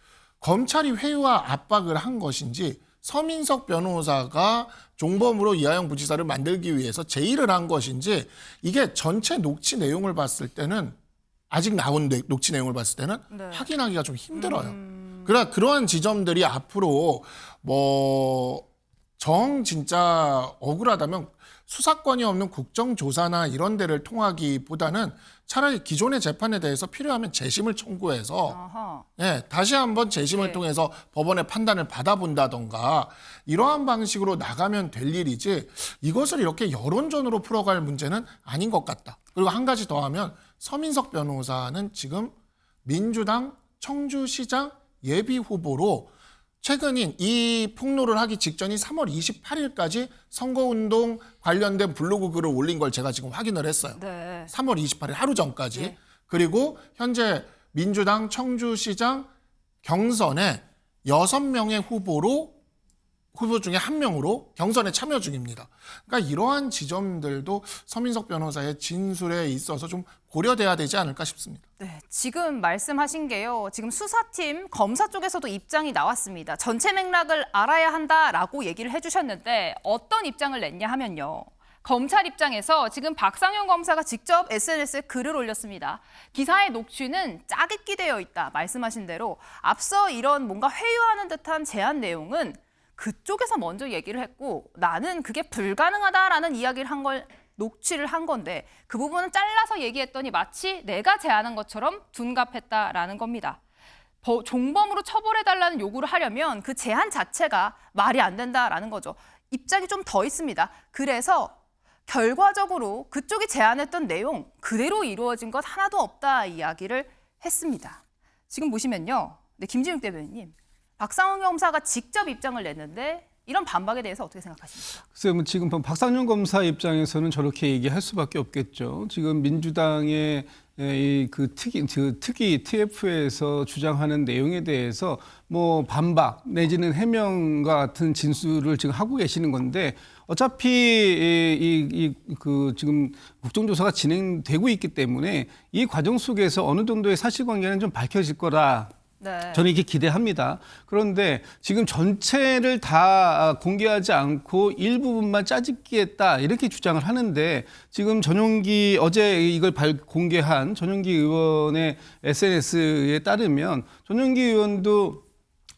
검찰이 회유와 압박을 한 것인지 서민석 변호사가 종범으로 이화영 부지사를 만들기 위해서 제의를 한 것인지 이게 전체 녹취 내용을 봤을 때는 아직 나온 녹취 내용을 봤을 때는 네. 확인하기가 좀 힘들어요. 그러한 지점들이 앞으로 진짜 억울하다면 수사권이 없는 국정조사나 이런 데를 통하기보다는 차라리 기존의 재판에 대해서 필요하면 재심을 청구해서 아하. 다시 한번 재심을 네. 통해서 법원의 판단을 받아본다던가 이러한 방식으로 나가면 될 일이지 이것을 이렇게 여론전으로 풀어갈 문제는 아닌 것 같다. 그리고 한 가지 더 하면 서민석 변호사는 지금 민주당 청주시장 예비후보로 최근인 이 폭로를 하기 직전인 3월 28일까지 선거운동 관련된 블로그 글을 올린 걸 제가 지금 확인을 했어요. 네. 3월 28일 하루 전까지. 네. 그리고 현재 민주당 청주시장 경선에 6명의 후보 중에 한 명으로 경선에 참여 중입니다. 그러니까 이러한 지점들도 서민석 변호사의 진술에 있어서 좀 고려돼야 되지 않을까 싶습니다. 네, 지금 말씀하신 게요. 지금 수사팀 검사 쪽에서도 입장이 나왔습니다. 전체 맥락을 알아야 한다라고 얘기를 해주셨는데 어떤 입장을 냈냐 하면요. 검찰 입장에서 지금 박상현 검사가 직접 SNS에 글을 올렸습니다. 기사의 녹취는 짜깁기 되어 있다. 말씀하신 대로 앞서 이런 뭔가 회유하는 듯한 제안 내용은 그쪽에서 먼저 얘기를 했고 나는 그게 불가능하다라는 이야기를 한 걸 녹취를 한 건데 그 부분은 잘라서 얘기했더니 마치 내가 제안한 것처럼 둔갑했다라는 겁니다. 종범으로 처벌해달라는 요구를 하려면 그 제안 자체가 말이 안 된다라는 거죠. 입장이 좀 더 있습니다. 그래서 결과적으로 그쪽이 제안했던 내용 그대로 이루어진 것 하나도 없다 이야기를 했습니다. 지금 보시면요. 네, 김진욱 대변인님. 박상현 검사가 직접 입장을 냈는데 이런 반박에 대해서 어떻게 생각하십니까? 글쎄요, 뭐 지금 박상현 검사 입장에서는 저렇게 얘기할 수밖에 없겠죠. 지금 민주당의 그 특위 TF에서 주장하는 내용에 대해서 뭐 반박 내지는 해명과 같은 진술을 지금 하고 계시는 건데 어차피 그 지금 국정조사가 진행되고 있기 때문에 이 과정 속에서 어느 정도의 사실관계는 좀 밝혀질 거라. 네. 저는 이렇게 기대합니다. 그런데 지금 전체를 다 공개하지 않고 일부분만 짜집기했다 이렇게 주장을 하는데 지금 전용기 어제 이걸 공개한 전용기 의원의 SNS에 따르면 전용기 의원도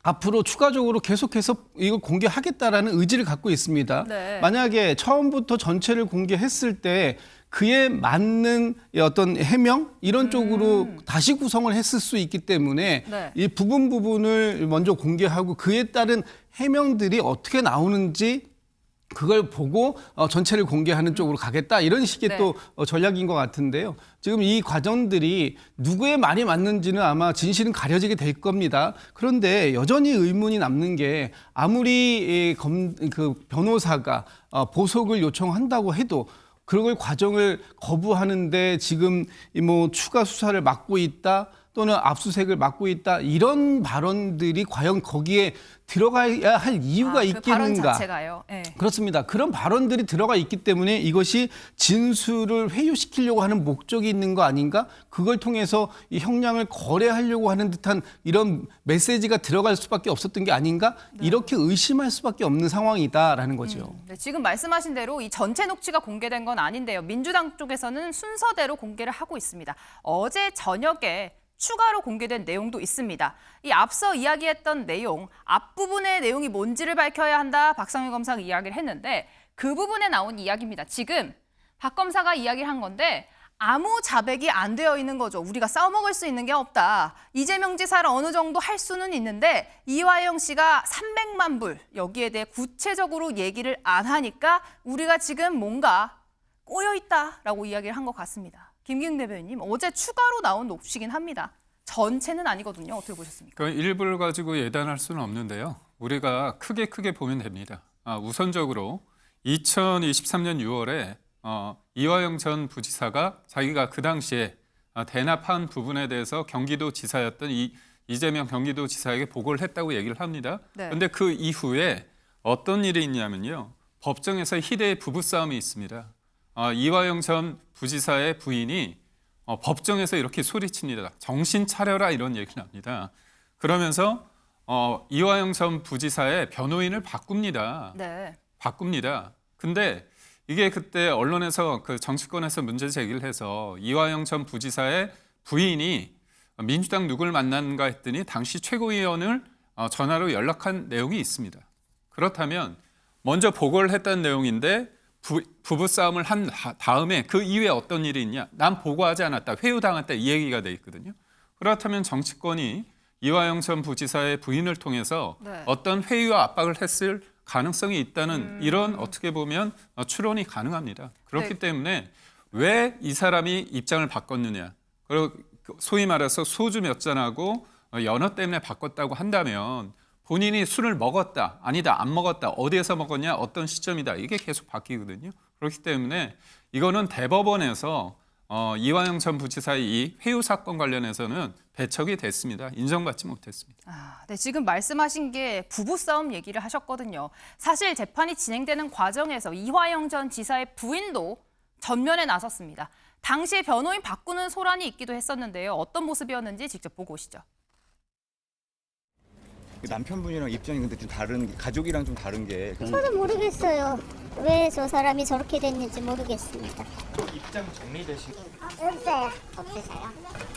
앞으로 추가적으로 계속해서 이걸 공개하겠다라는 의지를 갖고 있습니다. 네. 만약에 처음부터 전체를 공개했을 때 그에 맞는 어떤 해명 이런 쪽으로 다시 구성을 했을 수 있기 때문에 네. 이 부분을 먼저 공개하고 그에 따른 해명들이 어떻게 나오는지 그걸 보고 전체를 공개하는 쪽으로 가겠다 이런 식의 네. 또 전략인 것 같은데요. 지금 이 과정들이 누구의 말이 맞는지는 아마 진실은 가려지게 될 겁니다. 그런데 여전히 의문이 남는 게 아무리 그 변호사가 보석을 요청한다고 해도 그걸 과정을 거부하는데 지금 뭐 추가 수사를 막고 있다. 또는 압수수색을 막고 있다 이런 발언들이 과연 거기에 들어가야 할 이유가 그 발언 있겠는가? 자체가요. 네. 그렇습니다. 그런 발언들이 들어가 있기 때문에 이것이 진술을 회유시키려고 하는 목적이 있는 거 아닌가? 그걸 통해서 이 형량을 거래하려고 하는 듯한 이런 메시지가 들어갈 수밖에 없었던 게 아닌가? 이렇게 의심할 수밖에 없는 상황이다라는 거죠. 네, 지금 말씀하신 대로 이 전체 녹취가 공개된 건 아닌데요. 민주당 쪽에서는 순서대로 공개를 하고 있습니다. 어제 저녁에 추가로 공개된 내용도 있습니다. 이 앞서 이야기했던 내용, 앞부분의 내용이 뭔지를 밝혀야 한다. 박상현 검사가 이야기를 했는데 그 부분에 나온 이야기입니다. 지금 박 검사가 이야기를 한 건데 아무 자백이 안 되어 있는 거죠. 우리가 싸워먹을 수 있는 게 없다. 이재명 지사를 어느 정도 할 수는 있는데 이화영 씨가 300만 불 여기에 대해 구체적으로 얘기를 안 하니까 우리가 지금 뭔가 꼬여있다라고 이야기를 한 것 같습니다. 김기흥 대변인님, 어제 추가로 나온 녹취긴 합니다. 전체는 아니거든요. 어떻게 보셨습니까? 그 일부를 가지고 예단할 수는 없는데요. 우리가 크게 보면 됩니다. 우선적으로 2023년 6월에 이화영 전 부지사가 자기가 그 당시에 대납한 부분에 대해서 경기도 지사였던 이재명 경기도지사에게 보고를 했다고 얘기를 합니다. 그런데 그 이후에 어떤 일이 있냐면요. 법정에서 희대의 부부싸움이 있습니다. 이화영 전 부지사의 부인이 법정에서 이렇게 소리칩니다. 정신 차려라 이런 얘기를 합니다. 그러면서 이화영 전 부지사의 변호인을 바꿉니다. 네. 바꿉니다. 근데 이게 그때 언론에서 그 정치권에서 문제 제기를 해서 이화영 전 부지사의 부인이 민주당 누굴 만났는가 했더니 당시 최고위원을 전화로 연락한 내용이 있습니다. 그렇다면 먼저 보고를 했다는 내용인데 부부싸움을 한 다음에 그 이후에 어떤 일이 있냐? 난 보고하지 않았다. 회유당했다. 이 얘기가 돼 있거든요. 그렇다면 정치권이 이화영 전 부지사의 부인을 통해서 어떤 회유와 압박을 했을 가능성이 있다는 이런 어떻게 보면 추론이 가능합니다. 그렇기 때문에 왜 이 사람이 입장을 바꿨느냐. 그리고 소위 말해서 소주 몇 잔하고 연어 때문에 바꿨다고 한다면 본인이 술을 먹었다, 아니다, 안 먹었다, 어디에서 먹었냐, 어떤 시점이다. 이게 계속 바뀌거든요. 그렇기 때문에 이거는 대법원에서 이화영 전 부지사의 이 회유 사건 관련해서는 배척이 됐습니다. 인정받지 못했습니다. 네, 지금 말씀하신 게 부부싸움 얘기를 하셨거든요. 사실 재판이 진행되는 과정에서 이화영 전 지사의 부인도 전면에 나섰습니다. 당시에 변호인 바꾸는 소란이 있기도 했었는데요. 어떤 모습이었는지 직접 보고 오시죠. 남편분이랑 입장이 근데 좀 다른 게, 가족이랑 좀 다른 게. 저도 모르겠어요. 왜 저 사람이 저렇게 됐는지 모르겠습니다. 입장 정리되신? 없어요. 없으세요?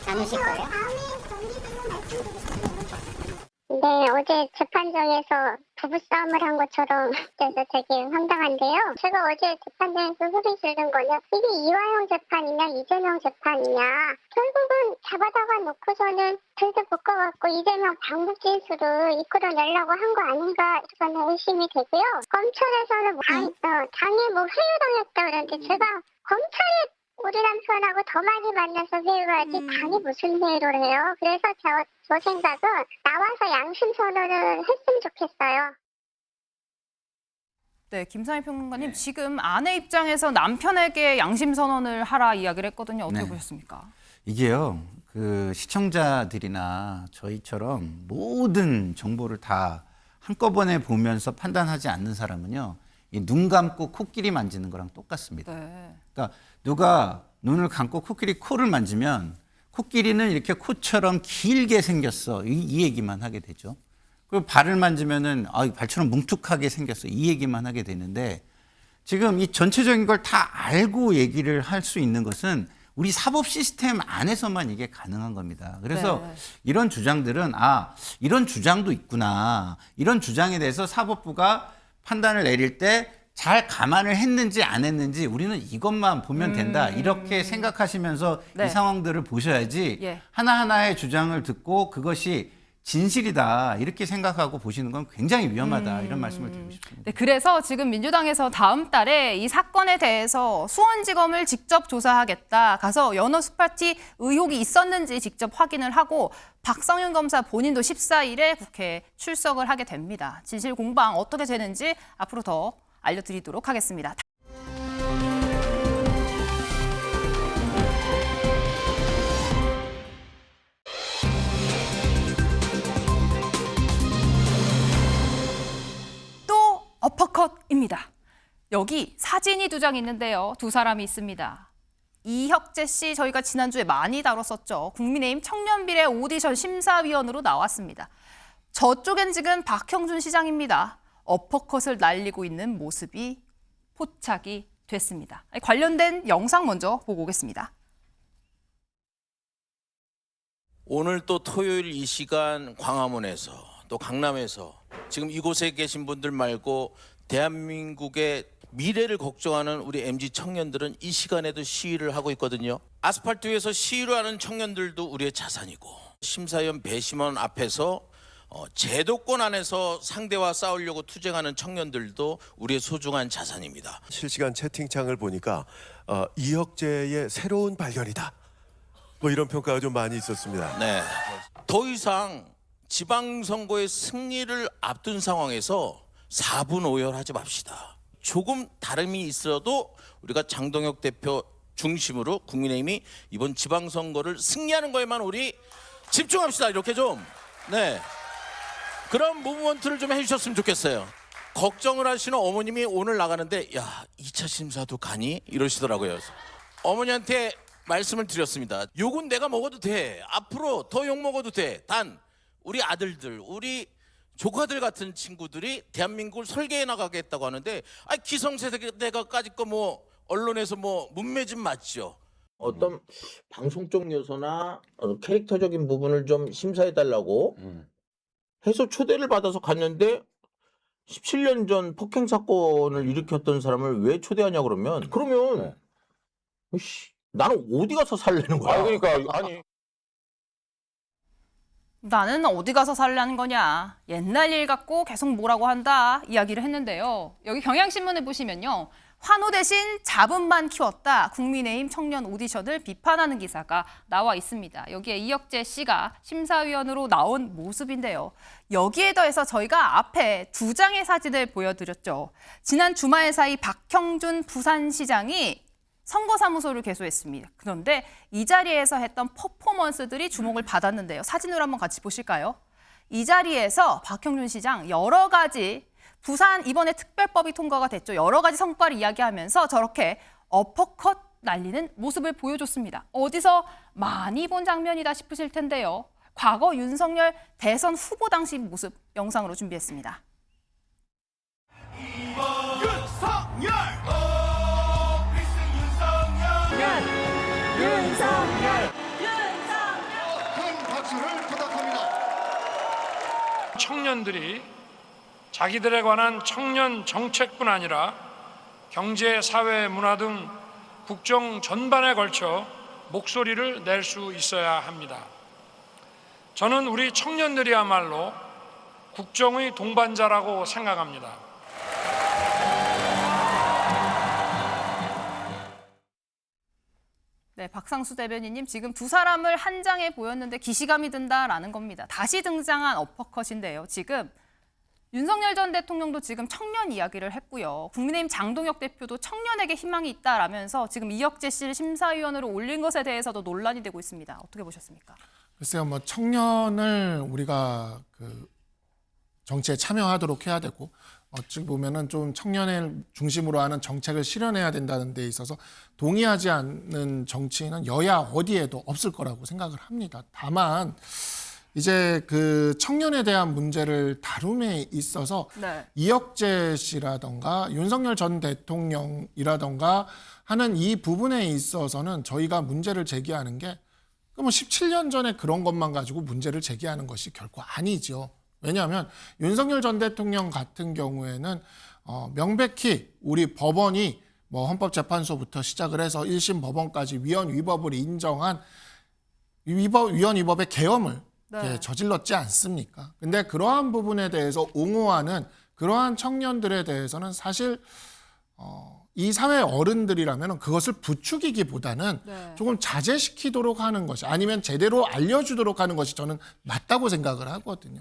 않으실 거예요? 네, 어제 재판장에서 부부싸움을 한 것처럼 돼서 되게 황당한데요. 제가 어제 재판장에서 소리 지른 거는 이게 이화영 재판이냐 이재명 재판이냐. 결국은 잡아다가 놓고서는 들도 묶어갖고 이재명 방북 진술을 이끌어내려고 한 거 아닌가 저는 의심이 되고요. 검찰에서는 당에 회유당했다 그러는데 제가 검찰이 우리 남편하고 더 많이 만나서 회유를 하지 당이 무슨 회유를 해요. 그래서 저 생각은 나와서 양심 선언을 했으면 좋겠어요. 네, 김상희 평론가님, 지금 아내 입장에서 남편에게 양심 선언을 하라 이야기를 했거든요. 어떻게 보셨습니까? 이게요. 그 시청자들이나 저희처럼 모든 정보를 다 한꺼번에 보면서 판단하지 않는 사람은요. 이 눈 감고 코끼리 만지는 거랑 똑같습니다. 그러니까 누가 눈을 감고 코를 만지면 코끼리는 이렇게 코처럼 길게 생겼어. 이 얘기만 하게 되죠. 그리고 발을 만지면은 발처럼 뭉툭하게 생겼어. 이 얘기만 하게 되는데 지금 이 전체적인 걸 다 알고 얘기를 할 수 있는 것은 우리 사법 시스템 안에서만 이게 가능한 겁니다. 그래서 이런 주장들은 이런 주장도 있구나. 이런 주장에 대해서 사법부가 판단을 내릴 때 잘 감안을 했는지 안 했는지 우리는 이것만 보면 된다. 이렇게 생각하시면서 이 상황들을 보셔야지 하나하나의 주장을 듣고 그것이 진실이다 이렇게 생각하고 보시는 건 굉장히 위험하다 이런 말씀을 드리고 싶습니다. 네, 그래서 지금 민주당에서 다음 달에 이 사건에 대해서 수원지검을 직접 조사하겠다. 가서 연어 스파티 의혹이 있었는지 직접 확인을 하고 박성윤 검사 본인도 14일에 국회에 출석을 하게 됩니다. 진실 공방 어떻게 되는지 앞으로 더 알려드리도록 하겠습니다. 아닙니다. 여기 사진이 2장 있는데요. 2사람이 있습니다. 이혁재 씨 저희가 지난주에 많이 다뤘었죠. 국민의힘 청년비례 오디션 심사위원으로 나왔습니다. 저쪽엔 지금 박형준 시장입니다. 어퍼컷을 날리고 있는 모습이 포착이 됐습니다. 관련된 영상 먼저 보고 오겠습니다. 오늘 또 토요일 이 시간 광화문에서 또 강남에서 지금 이곳에 계신 분들 말고 대한민국의 미래를 걱정하는 우리 MZ 청년들은 이 시간에도 시위를 하고 있거든요. 아스팔트 위에서 시위를 하는 청년들도 우리의 자산이고, 심사위원 배심원 앞에서 제도권 안에서 상대와 싸우려고 투쟁하는 청년들도 우리의 소중한 자산입니다. 실시간 채팅창을 보니까 이혁재의 새로운 발견이다, 뭐 이런 평가가 좀 많이 있었습니다. 네. 더 이상 지방선거의 승리를 앞둔 상황에서 4분 오열하지 맙시다. 조금 다름이 있어도 우리가 장동혁 대표 중심으로 국민의힘이 이번 지방선거를 승리하는 거에만 우리 집중합시다. 이렇게 좀 그런 무브먼트를 좀 해주셨으면 좋겠어요. 걱정을 하시는 어머님이 오늘 나가는데 야 2차 심사도 가니? 이러시더라고요. 어머니한테 말씀을 드렸습니다. 욕은 내가 먹어도 돼. 앞으로 더 욕 먹어도 돼. 단 우리 아들들, 우리 조카들 같은 친구들이 대한민국을 설계해 나가겠다고 하는데 기성세대가까지 거 뭐 언론에서 뭐 문매진 맞죠. 어떤 방송적 요소나 캐릭터적인 부분을 좀 심사해달라고 해서 초대를 받아서 갔는데 17년 전 폭행 사건을 일으켰던 사람을 왜 초대하냐 그러면 나는 어디 가서 살려는 거야? 나는 어디 가서 살라는 거냐. 옛날 일 갖고 계속 뭐라고 한다 이야기를 했는데요. 여기 경향신문을 보시면요. 환호 대신 자본만 키웠다. 국민의힘 청년 오디션을 비판하는 기사가 나와 있습니다. 여기에 이혁재 씨가 심사위원으로 나온 모습인데요. 여기에 더해서 저희가 앞에 2장의 사진을 보여드렸죠. 지난 주말 사이 박형준 부산시장이 선거사무소를 개소했습니다. 그런데 이 자리에서 했던 퍼포먼스들이 주목을 받았는데요. 사진으로 한번 같이 보실까요? 이 자리에서 박형준 시장 여러 가지 부산 이번에 특별법이 통과가 됐죠. 여러 가지 성과를 이야기하면서 저렇게 어퍼컷 날리는 모습을 보여줬습니다. 어디서 많이 본 장면이다 싶으실 텐데요. 과거 윤석열 대선 후보 당시 모습 영상으로 준비했습니다. 윤석열! 큰 박수를 부탁합니다. 청년들이 자기들에 관한 청년 정책뿐 아니라 경제, 사회, 문화 등 국정 전반에 걸쳐 목소리를 낼 수 있어야 합니다. 저는 우리 청년들이야말로 국정의 동반자라고 생각합니다. 네, 박상수 대변인님 지금 2사람을 한 장에 보였는데 기시감이 든다라는 겁니다. 다시 등장한 어퍼컷인데요. 지금 윤석열 전 대통령도 지금 청년 이야기를 했고요. 국민의힘 장동혁 대표도 청년에게 희망이 있다라면서 지금 이혁재 씨를 심사위원으로 올린 것에 대해서도 논란이 되고 있습니다. 어떻게 보셨습니까? 글쎄요, 뭐 청년을 우리가 정치에 참여하도록 해야 되고 어찌 보면은 좀 청년을 중심으로 하는 정책을 실현해야 된다는 데 있어서 동의하지 않는 정치인은 여야 어디에도 없을 거라고 생각을 합니다. 다만 이제 청년에 대한 문제를 다룸에 있어서 이혁재 씨라던가 윤석열 전 대통령이라던가 하는 이 부분에 있어서는 저희가 문제를 제기하는 게 17년 전에 그런 것만 가지고 문제를 제기하는 것이 결코 아니죠. 왜냐하면 윤석열 전 대통령 같은 경우에는 명백히 우리 법원이 뭐 헌법재판소부터 시작을 해서 1심 법원까지 위헌 위법을 인정한 위헌 위법의 계엄을 저질렀지 않습니까? 근데 그러한 부분에 대해서 옹호하는 그러한 청년들에 대해서는 사실 이 사회 어른들이라면 그것을 부추기기보다는 조금 자제시키도록 하는 것이 아니면 제대로 알려주도록 하는 것이 저는 맞다고 생각을 하거든요.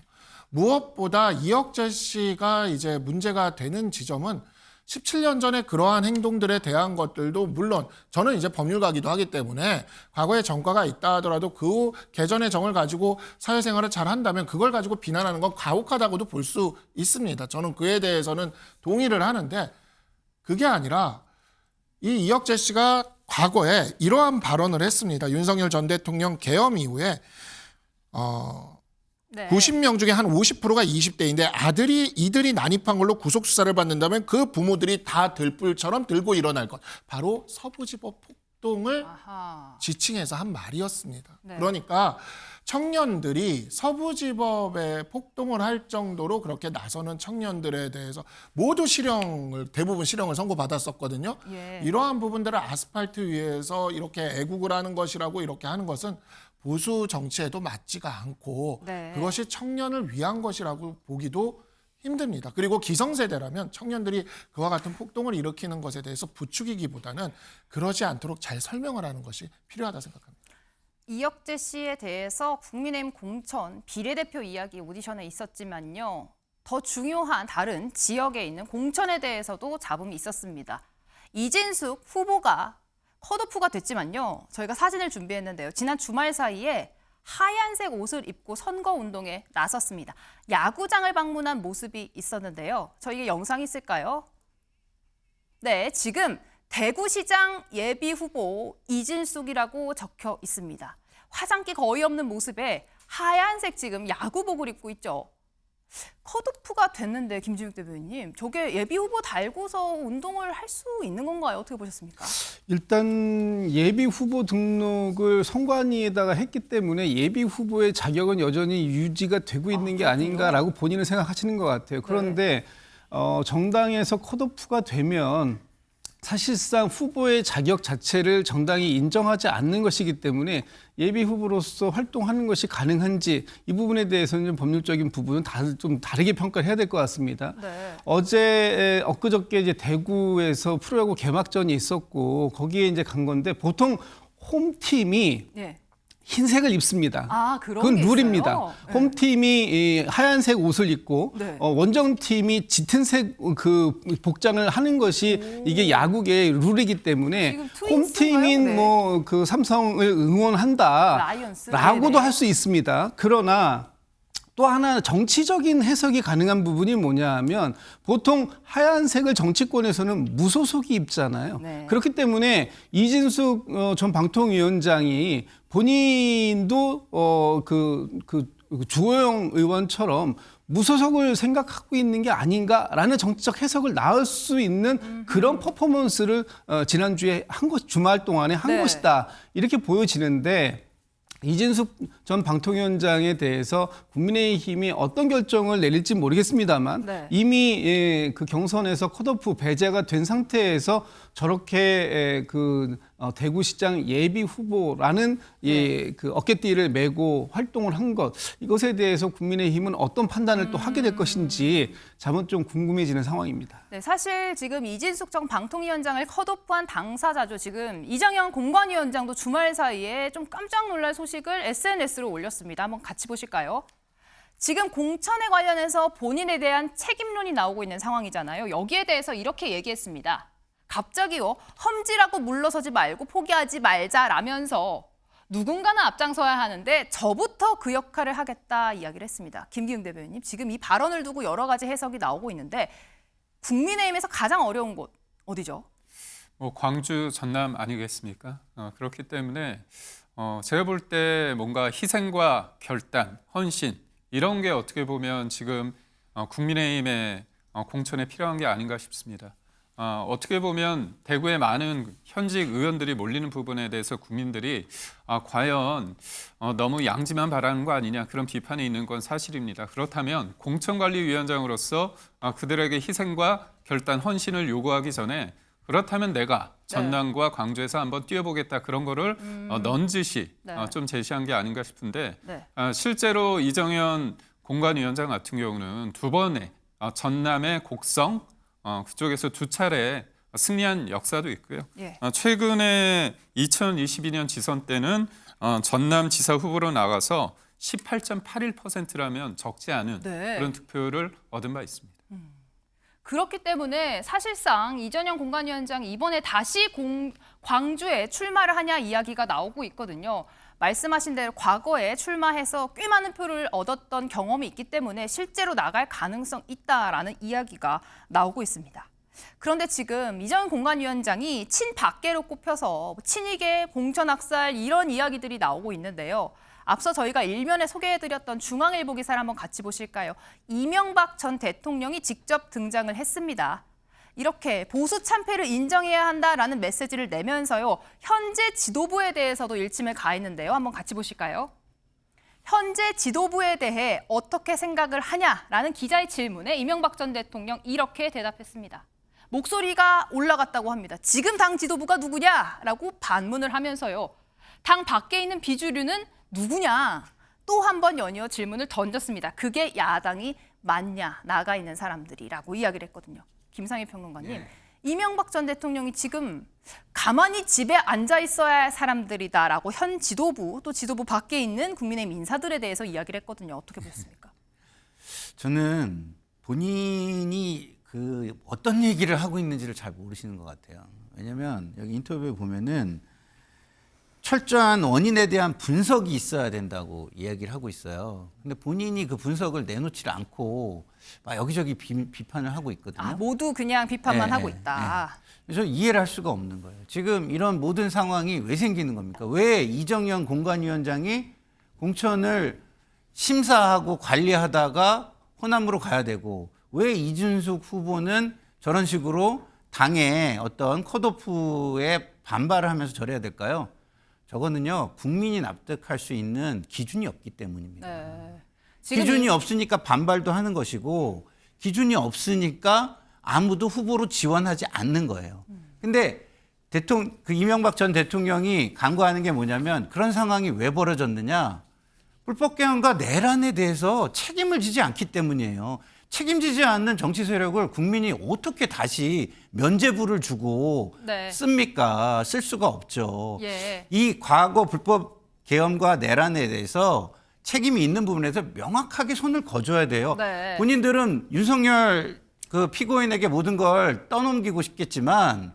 무엇보다 이혁재 씨가 이제 문제가 되는 지점은 17년 전에 그러한 행동들에 대한 것들도 물론 저는 이제 법률가이기도 하기 때문에 과거에 전과가 있다 하더라도 그 개전의 정을 가지고 사회생활을 잘 한다면 그걸 가지고 비난하는 건 가혹하다고도 볼 수 있습니다. 저는 그에 대해서는 동의를 하는데 그게 아니라 이 이혁재 씨가 과거에 이러한 발언을 했습니다. 윤석열 전 대통령 계엄 이후에 90명 중에 한 50%가 20대인데 이들이 난입한 걸로 구속 수사를 받는다면 그 부모들이 다 들불처럼 들고 일어날 것. 바로 서부지법 폭동을 지칭해서 한 말이었습니다. 네. 그러니까 청년들이 서부지법에 폭동을 할 정도로 그렇게 나서는 청년들에 대해서 모두 대부분 실형을 선고받았었거든요. 예. 이러한 부분들을 아스팔트 위에서 이렇게 애국을 하는 것이라고 이렇게 하는 것은 보수 정치에도 맞지가 않고 네. 그것이 청년을 위한 것이라고 보기도 힘듭니다. 그리고 기성세대라면 청년들이 그와 같은 폭동을 일으키는 것에 대해서 부추기기보다는 그러지 않도록 잘 설명을 하는 것이 필요하다 생각합니다. 이혁재 씨에 대해서 국민의힘 공천 비례대표 이야기 오디션에 있었지만요. 더 중요한 다른 지역에 있는 공천에 대해서도 잡음이 있었습니다. 이진숙 후보가 컷오프가 됐지만요. 저희가 사진을 준비했는데요. 지난 주말 사이에 하얀색 옷을 입고 선거운동에 나섰습니다. 야구장을 방문한 모습이 있었는데요. 저희의 영상 있을까요? 네, 지금 대구시장 예비 후보 이진숙이라고 적혀 있습니다. 화장기 거의 없는 모습에 하얀색 지금 야구복을 입고 있죠. 컷오프가 됐는데 김진욱 대변인님, 저게 예비 후보 달고서 운동을 할 수 있는 건가요? 어떻게 보셨습니까? 일단 예비 후보 등록을 선관위에다가 했기 때문에 예비 후보의 자격은 여전히 유지가 되고 있는 게 아닌가라고 본인은 생각하시는 것 같아요. 그런데 정당에서 컷오프가 되면 사실상 후보의 자격 자체를 정당이 인정하지 않는 것이기 때문에 예비 후보로서 활동하는 것이 가능한지 이 부분에 대해서는 좀 법률적인 부분은 좀 다르게 평가를 해야 될 것 같습니다. 네. 어제 엊그저께 이제 대구에서 프로야구 개막전이 있었고 거기에 이제 간 건데 보통 홈팀이 네. 흰색을 입습니다. 아, 그런 그건 게 룰입니다. 있어요? 홈팀이 이 하얀색 옷을 입고 네. 원정팀이 짙은색 그 복장을 하는 것이 이게 야구의 룰이기 때문에 지금 트윈스인가요? 홈팀인 네. 뭐 그 삼성을 응원한다라고도 라이언스? 할 수 있습니다. 그러나 또 하나 정치적인 해석이 가능한 부분이 뭐냐 하면 보통 하얀색을 정치권에서는 무소속이 입잖아요. 네. 그렇기 때문에 이진숙 전 방통위원장이 본인도 주호영 의원처럼 무소속을 생각하고 있는 게 아닌가라는 정치적 해석을 낳을 수 있는 그런 퍼포먼스를 지난주에 주말 동안에 한 네. 것이다. 이렇게 보여지는데 이진숙 전 방통위원장에 대해서 국민의힘이 어떤 결정을 내릴지 모르겠습니다만 네. 이미 그 경선에서 컷오프 배제가 된 상태에서 저렇게 대구시장 예비 후보라는 그 어깨띠를 메고 활동을 한 것, 이것에 대해서 국민의힘은 어떤 판단을 또 하게 될 것인지 자칫 좀 궁금해지는 상황입니다. 네, 사실 지금 이진숙 전 방통위원장을 컷오프한 당사자죠. 지금 이정현 공관위원장도 주말 사이에 좀 깜짝 놀랄 소식을 SNS로 올렸습니다. 한번 같이 보실까요? 지금 공천에 관련해서 본인에 대한 책임론이 나오고 있는 상황이잖아요. 여기에 대해서 이렇게 얘기했습니다. 갑자기요, 험지라고 물러서지 말고 포기하지 말자라면서 누군가는 앞장서야 하는데 저부터 그 역할을 하겠다 이야기를 했습니다. 김기웅 대변인님, 지금 이 발언을 두고 여러 가지 해석이 나오고 있는데 국민의힘에서 가장 어려운 곳 어디죠? 광주, 전남 아니겠습니까? 그렇기 때문에 제가 볼 때 뭔가 희생과 결단, 헌신 이런 게 어떻게 보면 지금 국민의힘의 공천에 필요한 게 아닌가 싶습니다. 어떻게 보면 대구에 많은 현직 의원들이 몰리는 부분에 대해서 국민들이 과연 너무 양지만 바라는 거 아니냐 그런 비판이 있는 건 사실입니다. 그렇다면 공천관리위원장으로서 그들에게 희생과 결단, 헌신을 요구하기 전에 그렇다면 내가 전남과 광주에서 한번 뛰어보겠다 그런 거를 넌지시 좀 제시한 게 아닌가 싶은데 실제로 이정현 공관위원장 같은 경우는 두 번의 전남의 곡성 그쪽에서 두 차례 승리한 역사도 있고요. 예. 최근에 2022년 지선 때는 전남 지사 후보로 나가서 18.81%라면 적지 않은 네. 그런 득표를 얻은 바 있습니다. 그렇기 때문에 사실상 이전영 공관위원장이 이번에 다시 광주에 출마를 하냐 이야기가 나오고 있거든요. 말씀하신 대로 과거에 출마해서 꽤 많은 표를 얻었던 경험이 있기 때문에 실제로 나갈 가능성 있다라는 이야기가 나오고 있습니다. 그런데 지금 이전 공관위원장이 친박계로 꼽혀서 친이계, 공천학살 이런 이야기들이 나오고 있는데요. 앞서 저희가 일면에 소개해드렸던 중앙일보 기사를 한번 같이 보실까요? 이명박 전 대통령이 직접 등장을 했습니다. 이렇게 보수 참패를 인정해야 한다라는 메시지를 내면서요. 현재 지도부에 대해서도 일침을 가했는데요. 한번 같이 보실까요? 현재 지도부에 대해 어떻게 생각을 하냐라는 기자의 질문에 이명박 전 대통령 이렇게 대답했습니다. 목소리가 올라갔다고 합니다. 지금 당 지도부가 누구냐라고 반문을 하면서요. 당 밖에 있는 비주류는 누구냐? 또 한 번 연이어 질문을 던졌습니다. 그게 야당이 맞냐? 나가 있는 사람들이라고 이야기를 했거든요. 김상희 평론가님, 이명박 전 대통령이 지금 가만히 집에 앉아 있어야 할 사람들이다라고 현 지도부 또 지도부 밖에 있는 국민의힘 인사들에 대해서 이야기를 했거든요. 어떻게 보셨습니까? 저는 본인이 어떤 얘기를 하고 있는지를 잘 모르시는 것 같아요. 왜냐하면 여기 인터뷰에 보면은 철저한 원인에 대한 분석이 있어야 된다고 이야기를 하고 있어요. 근데 본인이 그 분석을 내놓지 않고 막 여기저기 비판을 하고 있거든요. 모두 그냥 비판만 하고 있다. 그래서 이해를 할 수가 없는 거예요. 지금 이런 모든 상황이 왜 생기는 겁니까? 왜 이정현 공관위원장이 공천을 심사하고 관리하다가 호남으로 가야 되고 왜 이준석 후보는 저런 식으로 당의 어떤 컷오프에 반발을 하면서 저래야 될까요? 저거는요, 국민이 납득할 수 있는 기준이 없기 때문입니다. 기준이 없으니까 반발도 하는 것이고, 기준이 없으니까 아무도 후보로 지원하지 않는 거예요. 근데 이명박 전 대통령이 간과하는 게 뭐냐면 그런 상황이 왜 벌어졌느냐? 불법 개헌과 내란에 대해서 책임을 지지 않기 때문이에요. 책임지지 않는 정치 세력을 국민이 어떻게 다시 면죄부를 주고 씁니까? 쓸 수가 없죠. 이 과거 불법 계엄과 내란에 대해서 책임이 있는 부분에서 명확하게 손을 거줘야 돼요. 본인들은 윤석열 피고인에게 모든 걸 떠넘기고 싶겠지만